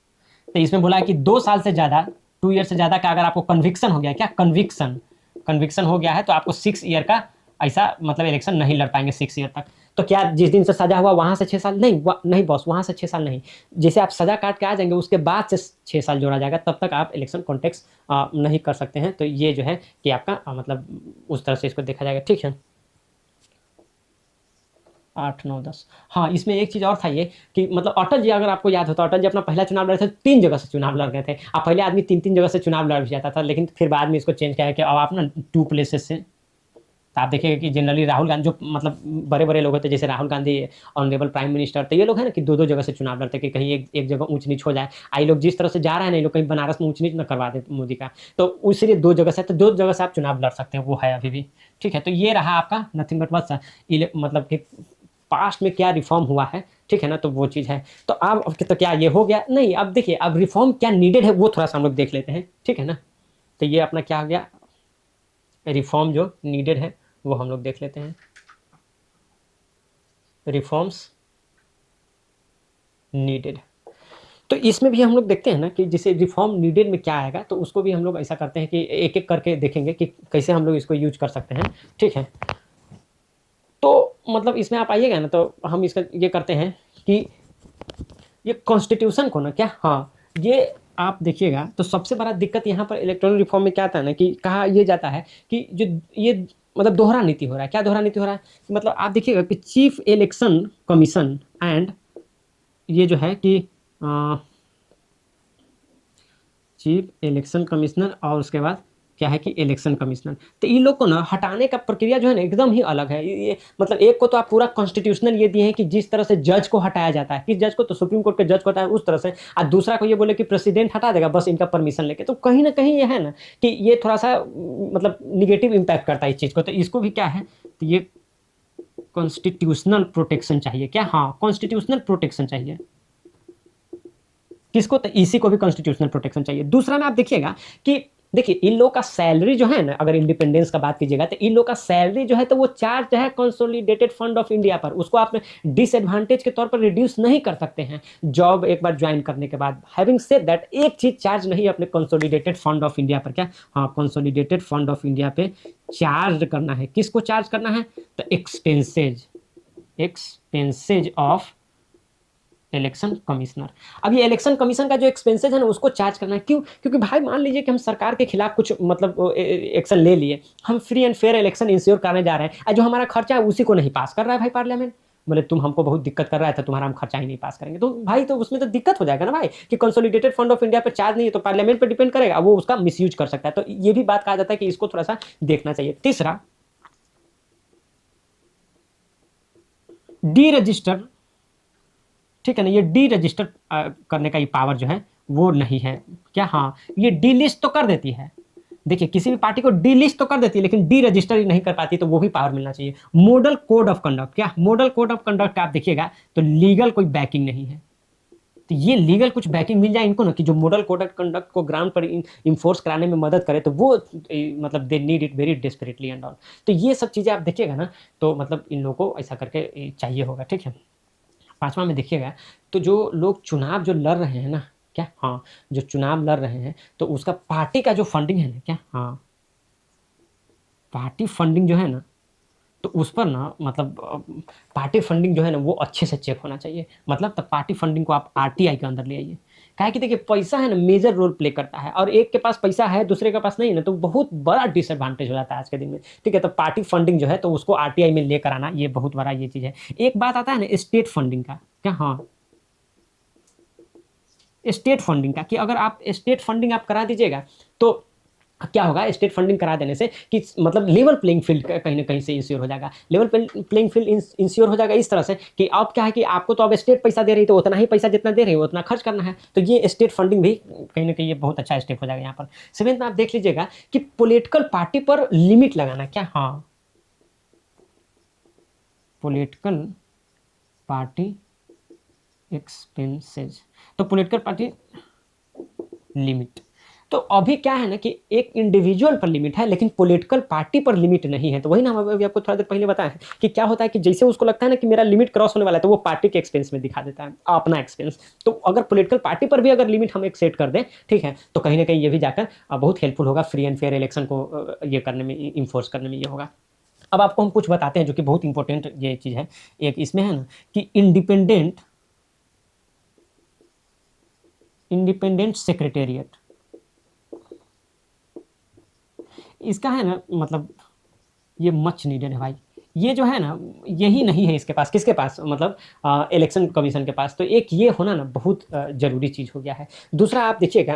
तो इसमें बोला है कि 2 साल से ज़्यादा, 2 ईयर से ज़्यादा का अगर आपको कन्विक्शन हो गया, क्या कन्विक्शन, कन्विक्शन हो गया है, तो आपको 6 ईयर का ऐसा मतलब इलेक्शन नहीं लड़ पाएंगे 6 ईयर तक। तो क्या जिस दिन से सजा हुआ वहाँ से 6 साल? नहीं, नहीं बॉस, वहाँ से 6 साल नहीं। जैसे आप सजा काट के आ जाएंगे उसके बाद से 6 साल जोड़ा जाएगा, तब तक आप इलेक्शन कॉन्टेक्स्ट नहीं कर सकते हैं। तो ये जो है कि आपका मतलब उस तरह से इसको देखा जाएगा, ठीक है। 8, 9, 10। हाँ, इसमें एक चीज़ और था ये कि मतलब अटल जी, अगर आपको याद हो तो अटल जी अपना पहला चुनाव लड़े थे, 3 जगह से चुनाव लड़ रहे थे। अब पहले आदमी 3-3 जगह से चुनाव लड़ भी जाता था, लेकिन फिर बाद में इसको चेंज किया है कि अब आप ना 2 प्लेसेस से। तो आप देखिएगा कि जनरली राहुल गांधी जो मतलब बड़े-बड़े लोग होते हैं, जैसे Rahul Gandhi, honourable prime minister, तो ये लोग हैं ना कि 2-2 जगह से चुनाव लड़ते हैं कि कहीं एक जगह ऊँच-नीच हो जाए। ये लोग जिस तरह से जा रहे हैं ना, ये लोग कहीं बनारस में ऊँच-नीच ना करवा दें मोदी का। तो इसलिए 2 जगह से, तो 2 जगह से आप चुनाव लड़ सकते हैं, वो है अभी भी, ठीक है। तो ये रहा आपका नथिंग बट बस मतलब कि पास्ट में क्या रिफॉर्म हुआ है, ठीक है ना, तो वो चीज़ है। तो अब तो क्या ये हो गया? नहीं, अब देखिए अब रिफॉर्म क्या नीडेड है वो थोड़ा-सा हम लोग देख लेते हैं, ठीक है ना। तो ये अपना क्या हो गया, रिफॉर्म जो नीडेड है वो हम लोग देख लेते हैं। रिफॉर्म्स नीडेड, तो इसमें भी हम लोग देखते हैं ना कि जैसे रिफॉर्म नीडेड में क्या आएगा, तो उसको भी हम लोग ऐसा करते हैं कि एक-एक करके देखेंगे कि कैसे हम लोग इसको यूज़ कर सकते हैं, ठीक है। तो मतलब इसमें आप आइएगा ना, तो हम इसका ये करते हैं कि ये कॉन्स्टिट्यूशन को ना क्या, हाँ, ये आप देखिएगा तो सबसे बड़ा दिक्कत यहाँ पर इलेक्ट्रॉनिक रिफॉर्म में क्या आता है ना कि कहा ये जाता है कि जो ये मतलब दोहरा नीति हो रहा है। क्या दोहरा नीति हो रहा है? कि मतलब आप देखिएगा कि चीफ इलेक्शन कमीशन एंड ये जो है कि चीफ इलेक्शन कमिश्नर और उसके बाद क्या है कि इलेक्शन कमिश्नर। तो इन लोग को ना हटाने का प्रक्रिया जो है ना एकदम ही अलग है। ये मतलब एक को तो आप पूरा कॉन्स्टिट्यूशनल ये दिए हैं कि जिस तरह से जज को हटाया जाता है, किस जज को, तो सुप्रीम कोर्ट के जज को हटाया उस तरह से, और दूसरा को ये बोले कि प्रेसिडेंट हटा देगा बस इनका परमिशन लेके। तो कहीं ना कहीं ये है ना कि ये थोड़ा सा मतलब निगेटिव इम्पैक्ट करता है इस चीज़ को। तो इसको भी क्या है, तो ये कॉन्स्टिट्यूशनल प्रोटेक्शन चाहिए क्या, हाँ कॉन्स्टिट्यूशनल प्रोटेक्शन चाहिए किसको, तो इसी को भी कॉन्स्टिट्यूशनल प्रोटेक्शन चाहिए। दूसरा में आप देखिएगा कि देखिए इन लोग का सैलरी जो है ना, अगर इंडिपेंडेंस का बात कीजिएगा तो इन लोग का सैलरी जो है तो वो चार्ज जो है कंसोलिडेटेड फंड ऑफ इंडिया पर, उसको आप डिसएडवांटेज के तौर पर रिड्यूस नहीं कर सकते हैं जॉब एक बार ज्वाइन करने के बाद। हैविंग सेड दैट, एक चीज चार्ज नहीं अपने कंसोलिडेटेड फंड ऑफ इंडिया पर, क्या, हाँ कंसोलिडेटेड फंड ऑफ इंडिया पे चार्ज करना है। किसको चार्ज करना है, तो expenses, expenses of election commissioner. अब ये इलेक्शन कमीशन का जो एक्सपेंसेस है ना उसको चार्ज करना है। क्यों, क्योंकि भाई मान लीजिए कि हम सरकार के खिलाफ कुछ मतलब एक्शन ले लिए, हम free and fair election ensure करने जा रहे हैं, और जो हमारा खर्चा है उसी को नहीं पास कर रहा है भाई पार्लियामेंट, बोले तुम हमको बहुत दिक्कत कर रहा है तो तुम्हारा हम खर्चा ही नहीं पास करेंगे, तो भाई तो उसमें तो दिक्कत हो जाएगा ना भाई, कि कंसोलिडेटेड फंड ऑफ इंडिया पर चार्ज नहीं है तो पार्लियामेंट पर डिपेंड करेगा, वो उसका मिसयूज कर सकता है। तो ये भी बात कहा जाता है कि इसको थोड़ा सा देखना चाहिए। तीसरा, डी रजिस्टर, ठीक है ना, ये डी रजिस्टर करने का ये पावर जो है वो नहीं है क्या, हाँ ये डी लिस्ट तो कर देती है, देखिए किसी भी पार्टी को डी लिस्ट तो कर देती है लेकिन डी रजिस्टर ही नहीं कर पाती, तो वो भी पावर मिलना चाहिए। मॉडल कोड ऑफ कंडक्ट, क्या मॉडल कोड ऑफ कंडक्ट आप देखिएगा तो लीगल कोई बैकिंग नहीं है, तो ये लीगल कुछ बैकिंग मिल जाए इनको ना कि जो मॉडल कोड ऑफ कंडक्ट को ग्राउंड पर इन्फोर्स कराने में मदद करे, तो वो मतलब they need it very desperately and all. तो ये सब चीज़ें आप देखिएगा ना तो मतलब इन लोगों को ऐसा करके चाहिए होगा, ठीक है। पांचवा में देखिएगा तो जो लोग चुनाव जो लड़ रहे हैं ना, क्या, हाँ जो चुनाव लड़ रहे हैं तो उसका पार्टी का जो फंडिंग है ना, क्या, हाँ पार्टी फंडिंग जो है ना तो उस पर ना मतलब पार्टी फंडिंग जो है ना वो अच्छे से चेक होना चाहिए। मतलब तब पार्टी फंडिंग को आप आरटीआई के अंदर ले आइए। काहे कि देखिए पैसा है ना मेजर रोल प्ले करता है, और एक के पास पैसा है दूसरे के पास नहीं है ना तो बहुत बड़ा डिसएडवांटेज हो जाता है आज के दिन में, ठीक है। तो पार्टी फंडिंग जो है तो उसको आरटीआई में लेकर आना ये बहुत बड़ा ये चीज़ है। एक बात आता है ना स्टेट फंडिंग का, क्या, हाँ स्टेट फंडिंग का, कि अगर आप स्टेट फंडिंग आप करा दीजिएगा तो क्या होगा, स्टेट फंडिंग करा देने से कि मतलब लेवल प्लेइंग फील्ड कहीं ना कहीं से इंश्योर हो जाएगा। लेवल प्लेइंग फील्ड इंश्योर हो जाएगा इस तरह से कि अब क्या है कि आपको तो अब स्टेट पैसा दे रही तो उतना ही पैसा जितना दे रही है उतना खर्च करना है, तो ये स्टेट फंडिंग भी कहीं ना कहीं ये बहुत अच्छा स्टेप हो जाएगा यहाँ पर। सेवेंथ में आप देख लीजिएगा कि पॉलिटिकल पार्टी पर लिमिट लगाना, क्या, हाँ पॉलिटिकल पार्टी एक्सपेंसेज, तो पॉलिटिकल पार्टी लिमिट, तो अभी क्या है ना कि एक इंडिविजुअल पर लिमिट है लेकिन पॉलिटिकल पार्टी पर लिमिट नहीं है। तो वही ना हम अभी आपको थोड़ा देर पहले बताया है कि क्या होता है कि जैसे उसको लगता है ना कि मेरा लिमिट क्रॉस होने वाला है तो वो पार्टी के एक्सपेंस में दिखा देता है अपना एक्सपेंस। तो अगर पॉलिटिकल पार्टी पर भी अगर लिमिट हम एक सेट कर दें, ठीक है, तो कहीं ना कहीं ये भी जाकर बहुत हेल्पफुल होगा फ्री एंड फेयर इलेक्शन को ये करने में, इन्फोर्स करने में ये होगा। अब आपको हम कुछ बताते हैं जो कि बहुत इंपॉर्टेंट ये चीज़ है। एक इसमें है ना कि इंडिपेंडेंट सेक्रेटेरिएट, इसका है ना मतलब ये मच नीडेड है भाई। ये जो है ना यही नहीं है इसके पास, किसके पास, मतलब इलेक्शन कमीशन के पास। तो एक ये होना ना बहुत जरूरी चीज़ हो गया है। दूसरा आप देखिएगा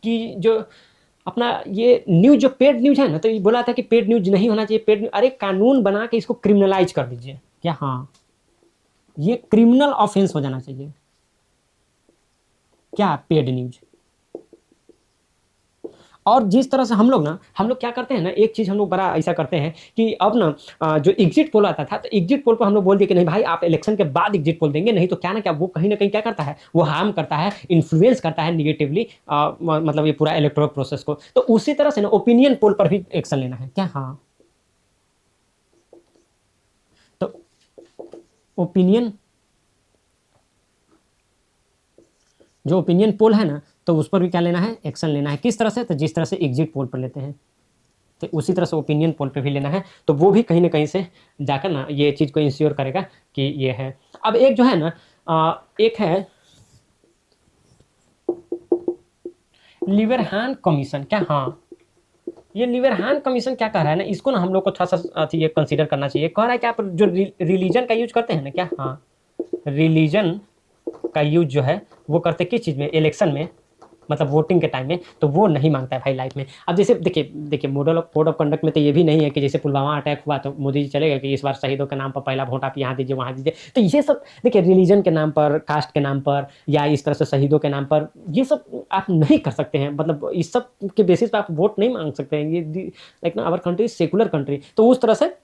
कि जो अपना ये न्यूज जो पेड न्यूज है ना, तो ये बोला था कि पेड न्यूज नहीं होना चाहिए, पेड, अरे कानून बना के इसको क्रिमिनलाइज कर दीजिए, क्या, हाँ ये क्रिमिनल ऑफेंस हो जाना चाहिए, क्या, पेड न्यूज। और जिस तरह से हम लोग क्या करते हैं ना, एक चीज़ हम लोग बड़ा ऐसा करते हैं कि अब ना जो एग्जिट पोल आता था तो एग्जिट पोल पर हम लोग बोल दिए कि नहीं भाई आप इलेक्शन के बाद एग्जिट पोल देंगे, नहीं तो क्या ना क्या वो कहीं ना कहीं क्या करता है, वो हार्म करता है, इन्फ्लुएंस करता है निगेटिवली मतलब ये पूरा इलेक्टोरल प्रोसेस को। तो उसी तरह से ना ओपिनियन पोल पर भी एक्शन लेना है, क्या, हाँ तो ओपिनियन, जो ओपिनियन पोल है ना तो उस पर भी क्या लेना है, एक्शन लेना है। किस तरह से, तो जिस तरह से एग्जिट पोल पर लेते हैं तो उसी तरह से ओपिनियन पोल पे भी लेना है। तो वो भी कहीं ना कहीं से जाकर ना ये चीज़ को इंश्योर करेगा कि ये है। अब एक जो है ना एक है लिवरहान कमीशन, क्या, हाँ ये लिवरहान कमीशन क्या कह रहा है ना, इसको ना हम लोग को थोड़ा सा ये कंसीडर करना चाहिए। कह रहा है कि आप जो रिलीजन का यूज करते हैं ना, क्या, हाँ रिलीजन का यूज जो है वो करते किस चीज़ में, इलेक्शन में, मतलब वोटिंग के टाइम में, तो वो नहीं मांगता है भाई लाइफ में। अब जैसे देखिए देखिए model of code of conduct में तो ये भी नहीं है कि जैसे पुलवामा अटैक हुआ तो मोदी जी चले गए कि इस बार शहीदों के नाम पर पहला वोट आप यहाँ दीजिए वहाँ दीजिए। तो ये सब देखिए रिलीजन के नाम पर, कास्ट के नाम पर, या इस तरह से शहीदों के नाम पर ये सब आप नहीं कर सकते हैं। मतलब इस सब के बेसिस पे आप वोट नहीं मांग सकते हैं। ये लाइक ना आवर कंट्री सेकुलर कंट्री, तो उस तरह से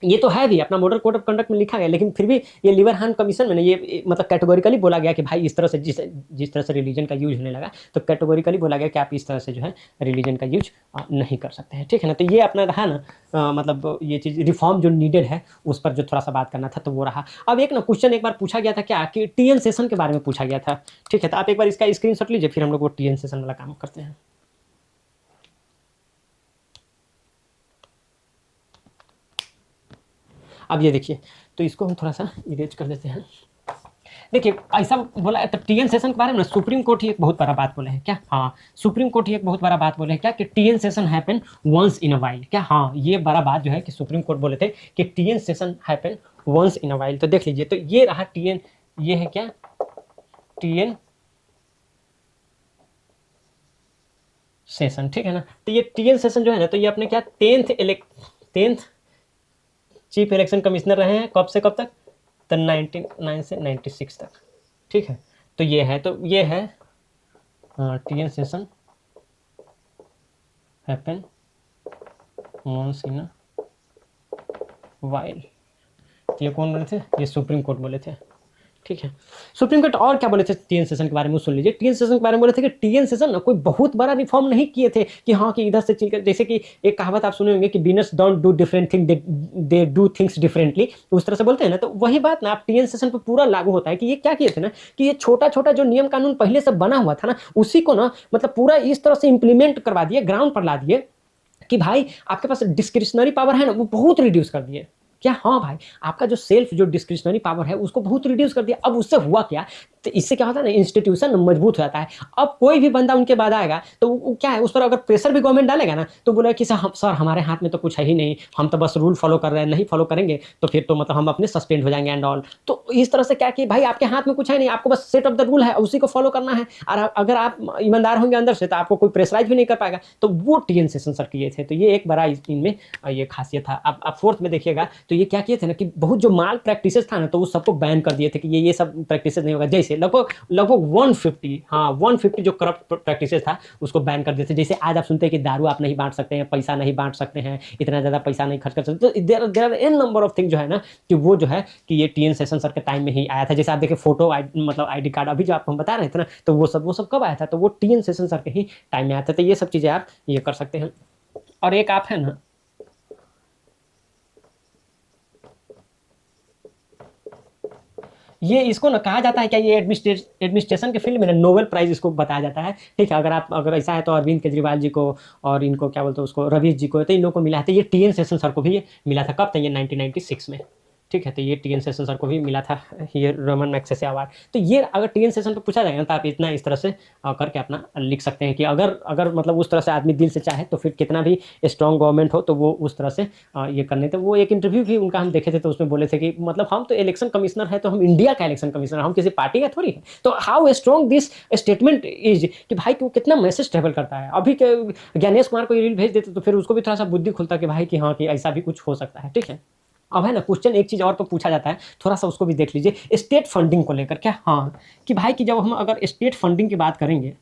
ये तो है भी अपना मॉडल कोड ऑफ कंडक्ट में लिखा गया, लेकिन फिर भी ये लिवरहैम कमीशन में ना ये मतलब कैटेगोरिकली बोला गया कि भाई इस तरह से जिस तरह से रिलीजन का यूज होने लगा, तो कैटेगोरिकली बोला गया कि आप इस तरह से जो है रिलीजन का यूज नहीं कर सकते हैं। ठीक है ना, तो ये अपना रहा ना मतलब ये चीज़ रिफॉर्म जो नीडेड है उस पर जो थोड़ा सा बात करना था तो वो रहा। अब एक ना क्वेश्चन एक बार पूछा गया था क्या कि टीएन सेशन के बारे में पूछा गया था। ठीक है, तो आप एक बार इसका स्क्रीनशॉट लीजिए, फिर हम लोग वो टीएन सेशन वाला काम करते हैं। अब ये देखिए, तो इसको हम थोड़ा सा इरेज कर देते हैं। देखिए ऐसा बोला है तो टीएन सेशन के बारे में ना सुप्रीम कोर्ट ही एक बहुत बड़ा बात बोले हैं क्या, हाँ सुप्रीम कोर्ट ही एक बहुत बड़ा बात बोले हैं क्या कि TN Seshan happen once in a while, क्या हाँ ये बड़ा बात जो है कि सुप्रीम कोर्ट बोले थे कि TN Seshan happen once in a while. तो देख लीजिए, तो ये रहा टीएन, ये है क्या टीएन सेशन। ठीक है ना, तो ये टीएन सेशन जो है ना, तो ये अपने क्या 10th चीफ इलेक्शन कमिश्नर रहे हैं, कब से कब तक, तो 99 से 96 तक। ठीक है, तो ये है, तो ये है TN Seshan happen once in a while. ये कौन बोले थे, ये सुप्रीम कोर्ट बोले थे। ठीक है, सुप्रीम कोर्ट और क्या बोले थे टीएन सेशन के बारे में सुन लीजिए। टीएन सेशन के बारे में बोले थे कि टीएन सेशन ना कोई बहुत बड़ा रिफॉर्म नहीं किए थे कि हाँ कि इधर से चलकर, जैसे कि एक कहावत आप सुने होंगे कि बिनर्स don't do different thing, they do things differently, उस तरह से बोलते हैं ना। तो वही बात ना आप टीएन सेशन पर पूरा लागू होता है कि ये क्या किए थे ना कि ये छोटा छोटा जो नियम कानून पहले से बना हुआ था ना, उसी को ना मतलब पूरा इस तरह से इंप्लीमेंट करवा दिए, ग्राउंड पर ला दिए कि भाई आपके पास डिस्क्रिशनरी पावर है ना वो बहुत रिड्यूस कर दिए। क्या, हाँ भाई आपका जो सेल्फ जो डिस्क्रिशनरी पावर है उसको बहुत रिड्यूस कर दिया। अब उससे हुआ क्या, तो इससे क्या होता है ना, इंस्टीट्यूशन मजबूत हो जाता है। अब कोई भी बंदा उनके बाद आएगा तो वो क्या है, उस पर अगर प्रेशर भी गवर्नमेंट डालेगा ना तो बोला कि सर हमारे हाथ में तो कुछ है ही नहीं, हम तो बस रूल फॉलो कर रहे हैं, नहीं फॉलो करेंगे तो फिर तो मतलब हम अपने सस्पेंड हो जाएंगे एंड ऑल। तो इस तरह से क्या कि भाई आपके हाथ में कुछ है नहीं, आपको बस सेट ऑफ द रूल है उसी को फॉलो करना है। और अगर आप ईमानदार होंगे अंदर से तो आपको कोई प्रेशराइज भी नहीं कर पाएगा। तो वो टीएन सेशन सर किए थे, तो ये एक बड़ा इनमें ये खासियत था। अब आप फोर्थ में देखिएगा तो ये क्या किए थे ना कि बहुत जो माल प्रैक्टिसेस था ना तो उस सबको बैन कर दिए थे कि ये सब प्रैक्टिसेस नहीं होगा। जैसे लगभग लगभग 150, हाँ 150 जो करप्ट प्रैक्टिसेस था उसको बैन कर दिए थे। जैसे आज आप सुनते हैं कि दारू आप नहीं बांट सकते हैं, पैसा नहीं बांट सकते हैं, इतना ज़्यादा पैसा नहीं खर्च कर सकते। तो there are n number of thing जो है ना कि वो जो है कि ये टीएन सेशन सर के टाइम में ही आया था। जैसे आप देखिए फोटो मतलब आईडी कार्ड अभी जो आपको हम बता रहे थे ना, तो वो सब कब आया था, तो वो टीएन सेशन सर के ही टाइम में आया था। तो ये सब चीज़ें आप ये कर सकते हैं। और एक आप है ना, ये इसको ना कहा जाता है क्या, ये एडमिनिस्ट्रेशन के फील्ड में ना नोबेल प्राइज इसको बताया जाता है। ठीक है, अगर ऐसा है तो अरविंद केजरीवाल जी को और इनको क्या बोलते हैं उसको रवीश जी को, तो इन लोगों को मिला है। तो ये टीएन सेशन सर को भी मिला था, कब था ये 1996 में। ठीक है, तो ये टीएन सेशन सर को भी मिला था ये रमन मैग्सेसे अवार्ड। तो ये अगर टीएन सेशन पर पूछा जाएगा तो आप इतना इस तरह से करके अपना लिख सकते हैं कि अगर अगर मतलब उस तरह से आदमी दिल से चाहे तो फिर कितना भी स्ट्रॉन्ग गवर्नमेंट हो तो वो उस तरह से ये करने थे। वो एक इंटरव्यू भी उनका हम देखे थे तो उसमें बोले थे कि मतलब हम तो इलेक्शन कमिश्नर है, तो हम इंडिया का इलेक्शन कमिश्नर, हम किसी पार्टी का थोड़ी है। तो how strong this statement is कि भाई कि वो कितना मैसेज ट्रेवल करता है। अभी के ज्ञानेश कुमार को रील भेज देते तो फिर उसको भी थोड़ा सा बुद्धि खुलता कि भाई कि हाँ कि ऐसा भी कुछ हो सकता है। ठीक है, अब है ना क्वेश्चन एक चीज़ और तो पूछा जाता है, थोड़ा सा उसको भी देख लीजिए स्टेट फंडिंग को लेकर। क्या, हाँ कि भाई कि जब हम अगर स्टेट फंडिंग की बात करेंगे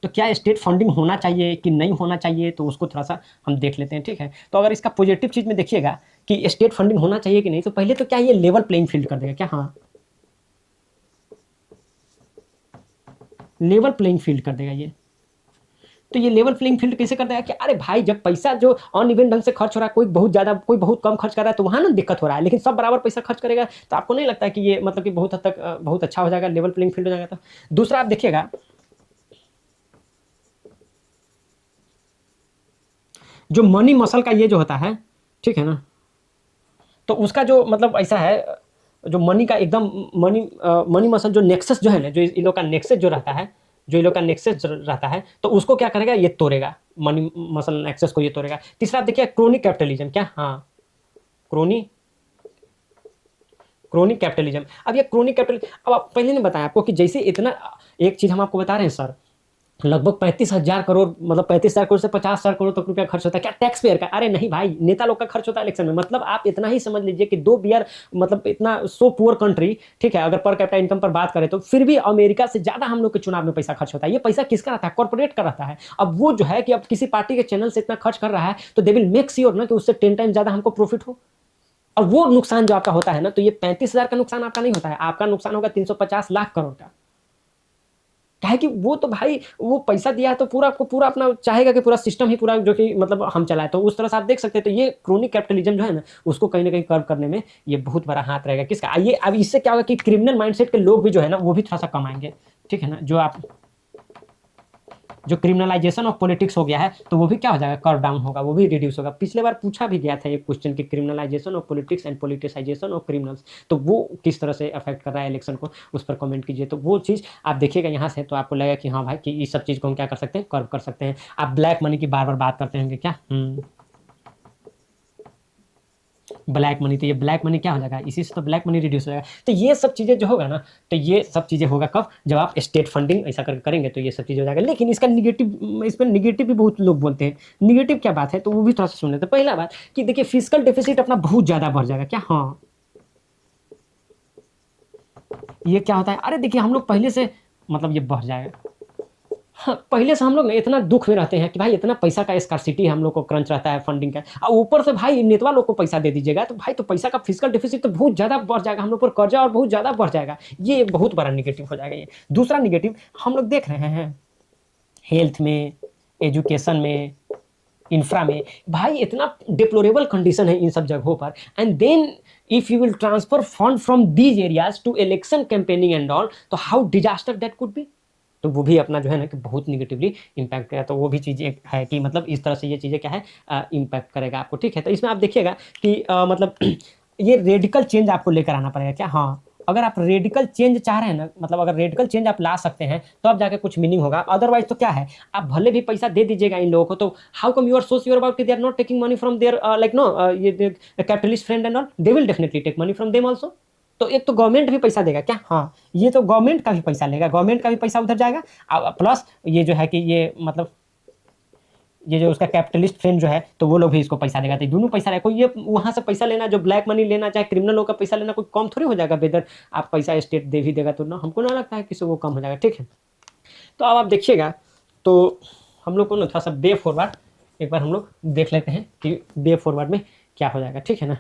तो क्या स्टेट फंडिंग होना चाहिए कि नहीं होना चाहिए, तो उसको थोड़ा सा हम देख लेते हैं। ठीक है, तो अगर इसका पॉजिटिव चीज़ में देखिएगा कि स्टेट फंडिंग होना चाहिए कि नहीं, तो पहले तो क्या ये लेवल प्लेइंग फील्ड कर देगा। क्या, हाँ लेवल प्लेइंग फील्ड कर देगा ये। तो ये लेवल प्लेइंग फील्ड कैसे करता है कि अरे भाई जब पैसा जो अनइवन ढंग से खर्च हो रहा है, कोई बहुत ज़्यादा कोई बहुत कम खर्च कर रहा है, तो वहाँ ना दिक्कत हो रहा है। लेकिन सब बराबर पैसा खर्च करेगा तो आपको नहीं लगता कि ये मतलब कि बहुत हद तक बहुत अच्छा हो जाएगा, लेवल प्लेइंग फील्ड हो जाएगा। तो दूसरा आप देखिएगा जो मनी मसल का ये जो होता है, ठीक है ना, तो उसका जो मतलब ऐसा है, जो मनी का एकदम मनी मसल जो नेक्सस जो है ना, जो इन लोग का नेक्सस जो रहता है, जो इन लोग का नेक्सस रहता है, तो उसको क्या करेगा, ये तोड़ेगा, मनी मसल नेक्सस को ये तोड़ेगा। तीसरा आप देखिए क्रोनिक कैपिटलिज्म। क्या, हाँ क्रोनिक कैपिटलिज्म। अब ये क्रोनिक कैपिटल, अब आप पहले ने बताया आपको कि जैसे इतना, एक चीज़ हम आपको बता रहे हैं सर, लगभग 35,000 करोड़, मतलब 35,000 करोड़ से 50,000 करोड़ तक रुपया खर्च होता है क्या टैक्स पेयर का? अरे नहीं भाई, नेता लोग का खर्च होता है इलेक्शन में। मतलब आप इतना ही समझ लीजिए कि 2 बियर, मतलब इतना सो पुअर कंट्री, ठीक है, अगर पर कैपिटा इनकम पर बात करें तो फिर भी अमेरिका से ज्यादा हम लोग के चुनाव में पैसा खर्च होता है। ये पैसा किसका रहता है? कॉर्पोरेट का रहता है। अब वो जो है कि अब किसी पार्टी के चैनल से इतना खर्च कर रहा है तो दे विल मेक श्योर ना कि उससे 10 टाइम ज्यादा हमको प्रॉफिट हो। और वो नुकसान जो आपका होता है ना, तो ये 35,000 का नुकसान आपका नहीं होता है, आपका नुकसान होगा 350 लाख करोड़ का। क्या है कि वो तो भाई वो पैसा दिया है तो पूरा को पूरा अपना चाहेगा कि पूरा सिस्टम ही पूरा जो कि मतलब हम चलाए, तो उस तरह से आप देख सकते हैं। तो ये क्रोनिक कैपिटलिज्म जो है ना, उसको कहीं ना कहीं कर्व करने में ये बहुत बड़ा हाथ रहेगा किसका? आइए, अब इससे क्या होगा कि क्रिमिनल माइंडसेट के लोग भी जो है ना, वो भी थोड़ा सा कम आएंगे, ठीक है ना। जो क्रिमिनलाइजेशन ऑफ पॉलिटिक्स हो गया है, तो वो भी क्या हो जाएगा? कर्व डाउन होगा, वो भी रिड्यूस होगा। पिछले बार पूछा भी गया था ये क्वेश्चन कि criminalisation of politics and politicisation of criminals, तो वो किस तरह से अफेक्ट कर रहा है इलेक्शन को, उस पर कमेंट कीजिए। तो वो चीज़ आप देखिएगा यहाँ से, तो आपको लगेगा कि हाँ भाई, कि इस सब चीज़ को हम क्या कर सकते हैं, कर्व कर सकते हैं। आप ब्लैक मनी की बार बार बात करते होंगे क्या? ब्लैक मनी, तो ये ब्लैक मनी क्या हो जाएगा? इसी से तो ब्लैक मनी रिड्यूस हो जाएगा। तो ये सब चीज़ें जो होगा ना, तो ये सब चीज़ें होगा कब? जब आप स्टेट फंडिंग ऐसा करके करेंगे तो ये सब चीज़ हो जाएगा। लेकिन इसका निगेटिव, इस पर निगेटिव भी बहुत लोग बोलते हैं। निगेटिव क्या बात है, तो वो भी थोड़ा सा सुन लेते हैं। पहला बात कि देखिए, फिजिकल डेफिसिट अपना बहुत ज़्यादा बढ़ जाएगा क्या? हाँ, ये क्या होता है? अरे देखिए, हम लोग पहले से, मतलब ये बढ़ जाएगा। हाँ, पहले से हम लोग ना इतना दुख में रहते हैं कि भाई इतना पैसा का स्कार्सिटी हम लोग को क्रंच रहता है फंडिंग का, और ऊपर से भाई नेतवा लोग को पैसा दे दीजिएगा तो भाई तो पैसा का फिजिकल डेफिसिट तो बहुत ज़्यादा बढ़ जाएगा, हम लोग पर कर्जा और बहुत ज़्यादा बढ़ जाएगा। ये एक बहुत बड़ा निगेटिव हो जाएगा। ये दूसरा निगेटिव हम लोग देख रहे हैं हेल्थ में, एजुकेशन में, इंफ्रा में, भाई इतना डिप्लोरेबल कंडीशन है इन सब जगहों पर। And then if you will transfer fund from these areas to election campaigning and all, तो how disaster that could be. तो वो भी अपना जो है ना कि बहुत निगेटिवली इम्पैक्ट करेगा। तो वो भी चीज़ एक है कि मतलब इस तरह से ये चीज़ें क्या है, इम्पैक्ट करेगा आपको, ठीक है। तो इसमें आप देखिएगा कि मतलब ये रेडिकल चेंज आपको लेकर आना पड़ेगा क्या? हाँ, अगर आप रेडिकल चेंज चाह रहे हैं ना, मतलब अगर रेडिकल चेंज आप ला सकते हैं तो अब जाके कुछ मीनिंग होगा। अदरवाइज तो क्या है, आप भले भी पैसा दे दीजिएगा इन लोगों को, तो how come you are so sure about they are not taking money from there, like no, ये capitalist friend and all, they will definitely take money from them also. तो एक तो गवर्नमेंट भी पैसा देगा क्या? हाँ, ये तो गवर्नमेंट का भी पैसा लेगा, गवर्नमेंट का भी पैसा उधर जाएगा। प्लस ये जो है कि ये मतलब ये जो उसका कैपिटलिस्ट फ्रेंड जो है, तो वो लोग भी इसको पैसा देगा। तो दोनों पैसा लेगा। कोई ये वहां से पैसा लेना, जो ब्लैक मनी लेना, चाहे क्रिमिनल लोग का पैसा लेना, कोई कम थोड़ी हो जाएगा बेदर। आप पैसा स्टेट दे भी देगा तो ना, हमको ना लगता है किसी को कम हो जाएगा, ठीक है। तो अब आप देखिएगा, तो हम लोग को ना थोड़ा सा वे फॉरवर्ड एक बार हम लोग देख लेते हैं कि वे फॉरवर्ड में क्या हो जाएगा, ठीक है ना।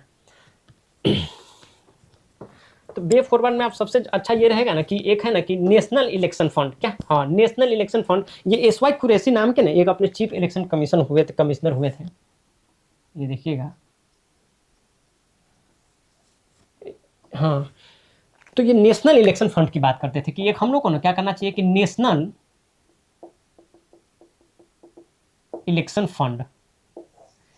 तो वे फॉरवर्ड में आप सबसे अच्छा ये रहेगा ना कि एक है ना कि नेशनल इलेक्शन फंड, क्या? हाँ, नेशनल इलेक्शन फंड। ये एस वाई कुरैशी नाम के ना एक अपने चीफ इलेक्शन कमीशन हुए थे, कमिश्नर हुए थे। ये देखिएगा, हाँ, तो ये नेशनल इलेक्शन फंड की बात करते थे कि एक हम लोग को ना क्या करना चाहिए कि national election fund,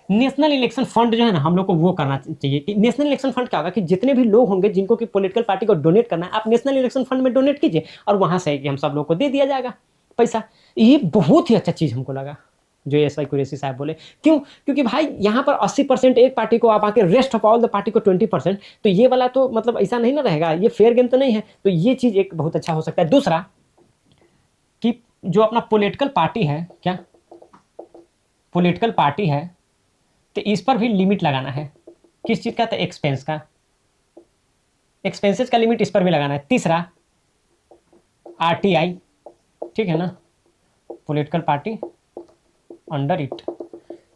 national election fund जो है ना, हम लोग को वो करना चाहिए कि नेशनल इलेक्शन फंड क्या होगा कि जितने भी लोग होंगे जिनको कि पॉलिटिकल पार्टी को डोनेट करना है, आप नेशनल इलेक्शन फंड में डोनेट कीजिए और वहां से कि हम सब लोग को दे दिया जाएगा पैसा। ये बहुत ही अच्छा चीज हमको लगा जो एस वाई कुरैशी साहब बोले। क्यों? क्योंकि भाई यहाँ पर 80% एक पार्टी को, आप आके rest of all the party को 20%, तो ये वाला तो मतलब ऐसा नहीं ना रहेगा, ये फेयर गेम तो नहीं है। तो ये चीज एक बहुत अच्छा हो सकता है। दूसरा कि जो अपना पॉलिटिकल पार्टी है, क्या पॉलिटिकल पार्टी है, तो इस पर भी लिमिट लगाना है। किस चीज़ का? तो एक्सपेंस का, एक्सपेंसेस का लिमिट इस पर भी लगाना है। तीसरा आरटीआई, ठीक है ना, पॉलिटिकल पार्टी अंडर इट,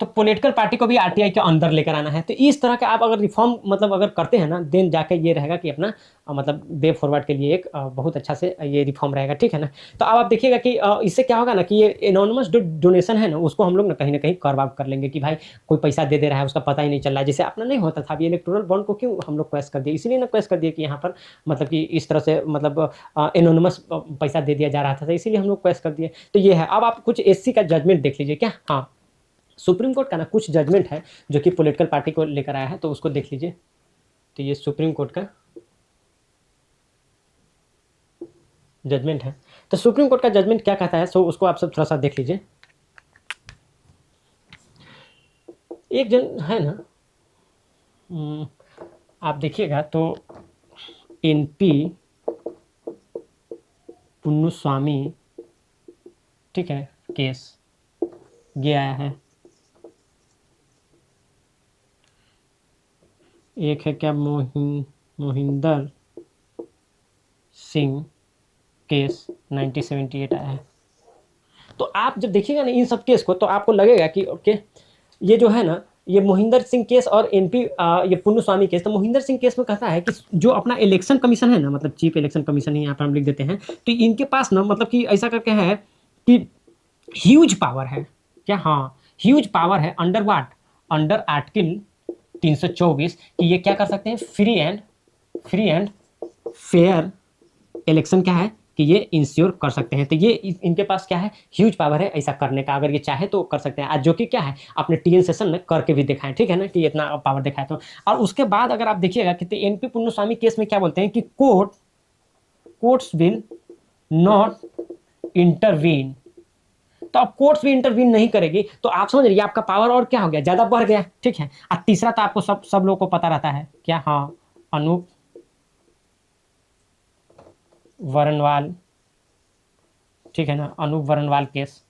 तो पॉलिटिकल पार्टी को भी आरटीआई के अंदर लेकर आना है। तो इस तरह का आप अगर रिफॉर्म मतलब अगर करते हैं ना, देन जाके ये रहेगा कि अपना मतलब वे फॉरवर्ड के लिए एक बहुत अच्छा से ये रिफॉर्म रहेगा, ठीक है ना। तो अब आप देखिएगा कि इससे क्या होगा ना कि ये एनोनिमस जो डोनेशन है ना, उसको हम लोग ना कहीं कर्व आउट कर लेंगे कि भाई कोई पैसा दे रहा है उसका पता ही नहीं चल रहा है। जैसे अपना नहीं होता था, अभी इलेक्टोरल बॉन्ड को क्यों हम लोग क्वेश्चन कर दिए? इसीलिए ना क्वेश्चन कर दिए कि यहाँ पर मतलब कि इस तरह से मतलब एनोनिमस पैसा दे दिया जा रहा था, तो इसीलिए हम लोग क्वेश्चन कर दिए। तो ये है। अब आप कुछ एससी का जजमेंट देख लीजिए क्या। हाँ, सुप्रीम कोर्ट का ना कुछ जजमेंट है जो कि पॉलिटिकल पार्टी को लेकर आया है, तो उसको देख लीजिए। तो ये सुप्रीम कोर्ट का जजमेंट है। तो सुप्रीम कोर्ट का जजमेंट क्या कहता है, सो उसको आप सब थोड़ा सा देख लीजिए। एक जन है ना, आप देखिएगा तो एनपी पुन्नुस्वामी, ठीक है, केस ये आया है। एक है क्या, मोहिंदर सिंह केस 1978 आया है। तो आप जब देखिएगा ना इन सब केस को तो आपको लगेगा कि ओके ये जो है ना, ये मोहिंदर सिंह केस और एनपी ये पुन्नुस्वामी केस, तो मोहिंदर सिंह केस में कहता है कि जो अपना इलेक्शन कमीशन है ना, मतलब चीफ इलेक्शन कमीशन ही यहाँ पर हम लिख देते हैं, तो इनके पास ना मतलब कि ऐसा करके है कि ह्यूज पावर है। क्या, हाँ, ह्यूज पावर है अंडर व्हाट, अंडर आर्टिकल 324 कि ये क्या कर सकते हैं, फ्री एंड फेयर इलेक्शन क्या है कि ये इंश्योर कर सकते हैं। तो ये इनके पास क्या है, ह्यूज पावर है ऐसा करने का, अगर ये चाहे तो कर सकते हैं। आज जो कि क्या है अपने टीएन सेशन में करके भी दिखाएं, ठीक है ना, कि इतना पावर दिखाए तो। और उसके बाद अगर आप देखिएगा कि एनपी पुन्नुस्वामी केस में क्या बोलते हैं कि कोर्ट्स विल नॉट इंटरवीन। तो अब कोर्ट्स भी इंटरवीन नहीं करेगी तो आप समझ रहिए आपका पावर और क्या हो गया, ज्यादा बढ़ गया, ठीक है। और तीसरा तो आपको सब लोगों को पता रहता है क्या, हाँ, अनूप वरणवाल, ठीक है ना, अनूप वरणवाल केस।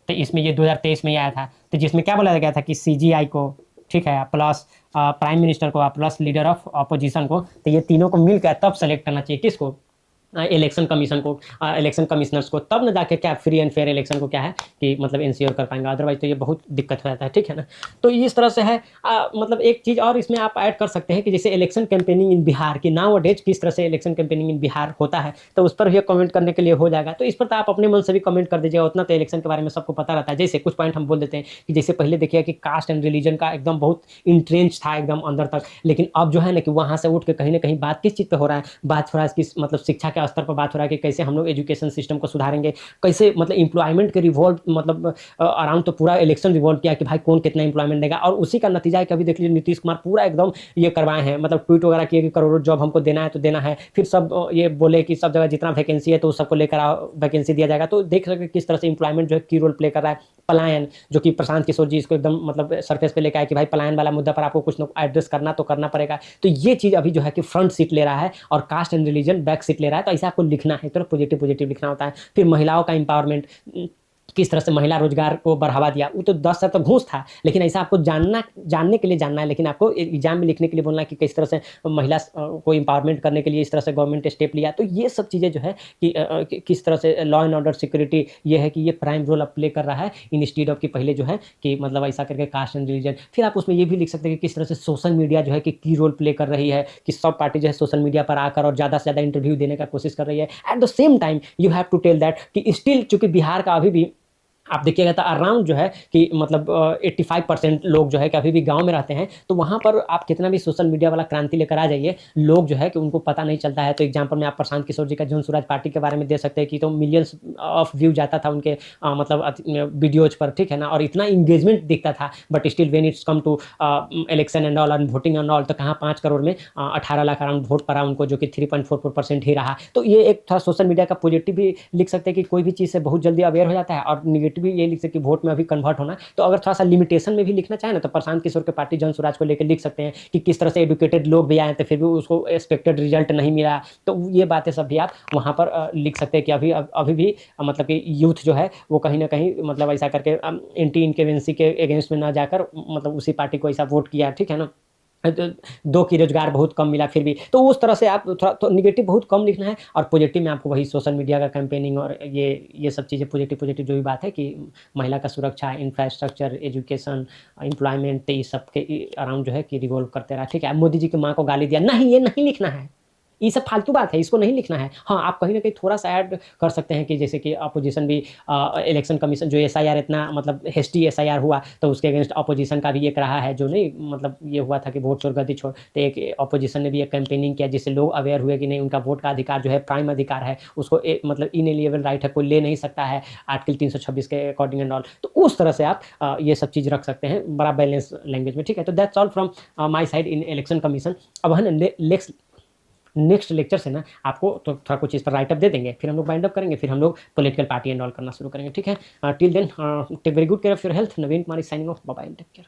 तो इसमें ये 2023 में ही आया था, तो जिसमें क्या बोला गया था कि सीजीआई को, ठीक है, प्लस प्राइम मिनिस्टर को प्लस लीडर ऑफ अपोजिशन को, तो ये तीनों को मिलकर तब सेलेक्ट करना चाहिए किसको, इलेक्शन कमीशन को, इलेक्शन कमिश्नर्स को, तब न जाके क्या फ्री एंड फेयर इलेक्शन को क्या है कि मतलब इंश्योर कर पाएंगे, अदरवाइज तो ये बहुत दिक्कत हो जाता है, ठीक है ना। तो इस तरह से है। मतलब एक चीज़ और इसमें आप ऐड कर सकते हैं कि जैसे इलेक्शन कैंपेनिंग इन बिहार की नाउ डेज किस तरह से इलेक्शन कैंपेनिंग इन बिहार होता है, तो उस पर भी कमेंट करने के लिए हो जाएगा। तो इस पर तो आप अपने मन से भी कमेंट कर दीजिएगा, उतना तो इलेक्शन के बारे में सबको पता रहता है। जैसे कुछ पॉइंट हम बोल देते हैं कि जैसे पहले देखिए कि कास्ट एंड रिलीजन का एकदम बहुत इंट्रेंच था एकदम अंदर तक, लेकिन अब जो है ना कि वहाँ से उठ के कहीं ना कहीं बात किस चीज़ पे हो रहा है, बात हो रहा है किस मतलब शिक्षा के स्तर पर बात हो रहा है कि कैसे हम लोग एजुकेशन सिस्टम को सुधारेंगे, कैसे मतलब इंप्लॉयमेंट के रिवॉल्व मतलब अराउंड तो पूरा इलेक्शन रिवॉल्व किया कि भाई कौन कितना इंप्लॉयमेंट देगा। और उसी का नतीजा है कि अभी देख लीजिए नीतीश कुमार पूरा एकदम ये करवाए हैं, मतलब ट्वीट वगैरह किए कि करोड़ों जॉब हमको देना है तो देना है, फिर सब ये बोले कि सब जगह जितना वैकेंसी है तो सबको लेकर आओ, वैकेंसी दिया जाएगा। तो देख सकते किस तरह से इंप्लॉयमेंट जो है की रोल प्ले कर रहा है। पलायन, जो कि प्रशांत किशोर जी इसको एकदम मतलब सरफेस पे लेकर आए कि भाई पलायन वाला मुद्दा पर आपको कुछ ना एड्रेस करना तो करना पड़ेगा। तो ये चीज़ अभी जो है कि फ्रंट सीट ले रहा है और caste and religion back seat ले रहा है। तो ऐसा आपको लिखना है, तो पॉजिटिव पॉजिटिव लिखना होता है। फिर महिलाओं का एम्पावरमेंट, किस तरह से महिला रोजगार को बढ़ावा दिया, वो तो 10 साल तक घूस था, लेकिन ऐसा आपको जानने के लिए जानना है, लेकिन आपको एग्जाम में लिखने के लिए बोलना है कि किस तरह से महिला को एम्पावरमेंट करने के लिए इस तरह से गवर्नमेंट स्टेप लिया। तो ये सब चीज़ें जो है कि किस तरह से लॉ एंड ऑर्डर सिक्योरिटी ये है कि ये प्राइम रोल अब प्ले कर रहा है इंस्टीड ऑफ कि पहले जो है कि मतलब ऐसा करके कास्ट एंड रिलीजन। फिर आप उसमें ये भी लिख सकते हैं कि किस तरह से सोशल मीडिया जो है कि की रोल प्ले कर रही है, कि सब पार्टी जो है सोशल मीडिया पर आकर और ज़्यादा से ज़्यादा इंटरव्यू देने का कोशिश कर रही है। At the same time you have to tell that कि स्टिल चूंकि बिहार का अभी भी आप देखिएगा तो अराउंड जो है कि मतलब 85% लोग जो है कि अभी भी गांव में रहते हैं। तो वहाँ पर आप कितना भी सोशल मीडिया वाला क्रांति लेकर आ जाइए, लोग जो है कि उनको पता नहीं चलता है। तो एग्जाम्पल में आप प्रशांत किशोर जी का जन स्वराज पार्टी के बारे में दे सकते हैं कि तो मिलियंस ऑफ व्यू जाता था उनके मतलब वीडियोज पर, ठीक है ना, और इतना इंगेजमेंट दिखता था। But still when it's come to election and all and voting and all, तो कहाँ 5 करोड़ में 18 लाख अराउंड वोट पड़ा उनको, जो कि 3.44% ही रहा। तो ये एक थोड़ा सोशल मीडिया का पॉजिटिव भी लिख सकते हैं कि कोई भी चीज़ से बहुत जल्दी अवेयर हो जाता है, और निगेटिव भी ये लिख सकते कि वोट में अभी कन्वर्ट होना। तो अगर थोड़ा सा लिमिटेशन में भी लिखना चाहे ना, तो प्रशांत किशोर के पार्टी जन स्वराज को लेकर लिख सकते हैं कि किस तरह से एडुकेटेड लोग भी आए थे फिर भी उसको एक्सपेक्टेड रिजल्ट नहीं मिला। तो ये बातें सब भी आप वहाँ पर लिख सकते हैं कि अभी भी मतलब कि यूथ जो है वो कहीं ना कहीं मतलब ऐसा करके एंटी इनकवेंसी के अगेंस्ट में ना जाकर मतलब उसी पार्टी को ऐसा वोट किया, ठीक है ना। दो की रोजगार बहुत कम मिला फिर भी। तो उस तरह से आप थोड़ा तो निगेटिव बहुत कम लिखना है, और पॉजिटिव में आपको वही सोशल मीडिया का कैंपेनिंग और ये सब चीज़ें पॉजिटिव पॉजिटिव जो भी बात है कि महिला का सुरक्षा, इंफ्रास्ट्रक्चर, एजुकेशन, एम्प्लॉयमेंट, तो ये सब के अराउंड जो है कि रिवॉल्व करते रहा, ठीक है। मोदी जी की माँ को गाली दिया, नहीं, ये नहीं लिखना है, ये सब फालतू बात है, इसको नहीं लिखना है। हाँ, आप कहीं ना कहीं थोड़ा सा ऐड कर सकते हैं कि जैसे कि अपोजिशन भी इलेक्शन कमीशन जो एसआईआर इतना मतलब हेस्टी एसआईआर हुआ, तो उसके अगेंस्ट अपोजिशन का भी एक रहा है, जो नहीं मतलब ये हुआ था कि वोट चोर गद्दी छोड़। तो एक अपोजिशन ने भी एक कैंपेनिंग किया जिससे लोग अवेयर हुए कि नहीं, उनका वोट का अधिकार जो है प्राइम अधिकार है, उसको मतलब इनएलिएबल राइट है, कोई ले नहीं सकता है आर्टिकल 326 के अकॉर्डिंग एंड ऑल। तो उस तरह से आप ये सब चीज़ रख सकते हैं बड़ा बैलेंस लैंग्वेज में, ठीक है। तो that's all from my side in election commission. अब है ना नेक्स्ट लेक्चर से ना आपको तो थोड़ा कुछ इस पर राइटअप दे देंगे, फिर हम लोग बाइंड अप करेंगे, फिर हम लोग पॉलिटिकल पार्टी एंड ऑल करना शुरू करेंगे, ठीक है। Till then take very good care of your health. Naveen Kumar signing off, bye bye, take care.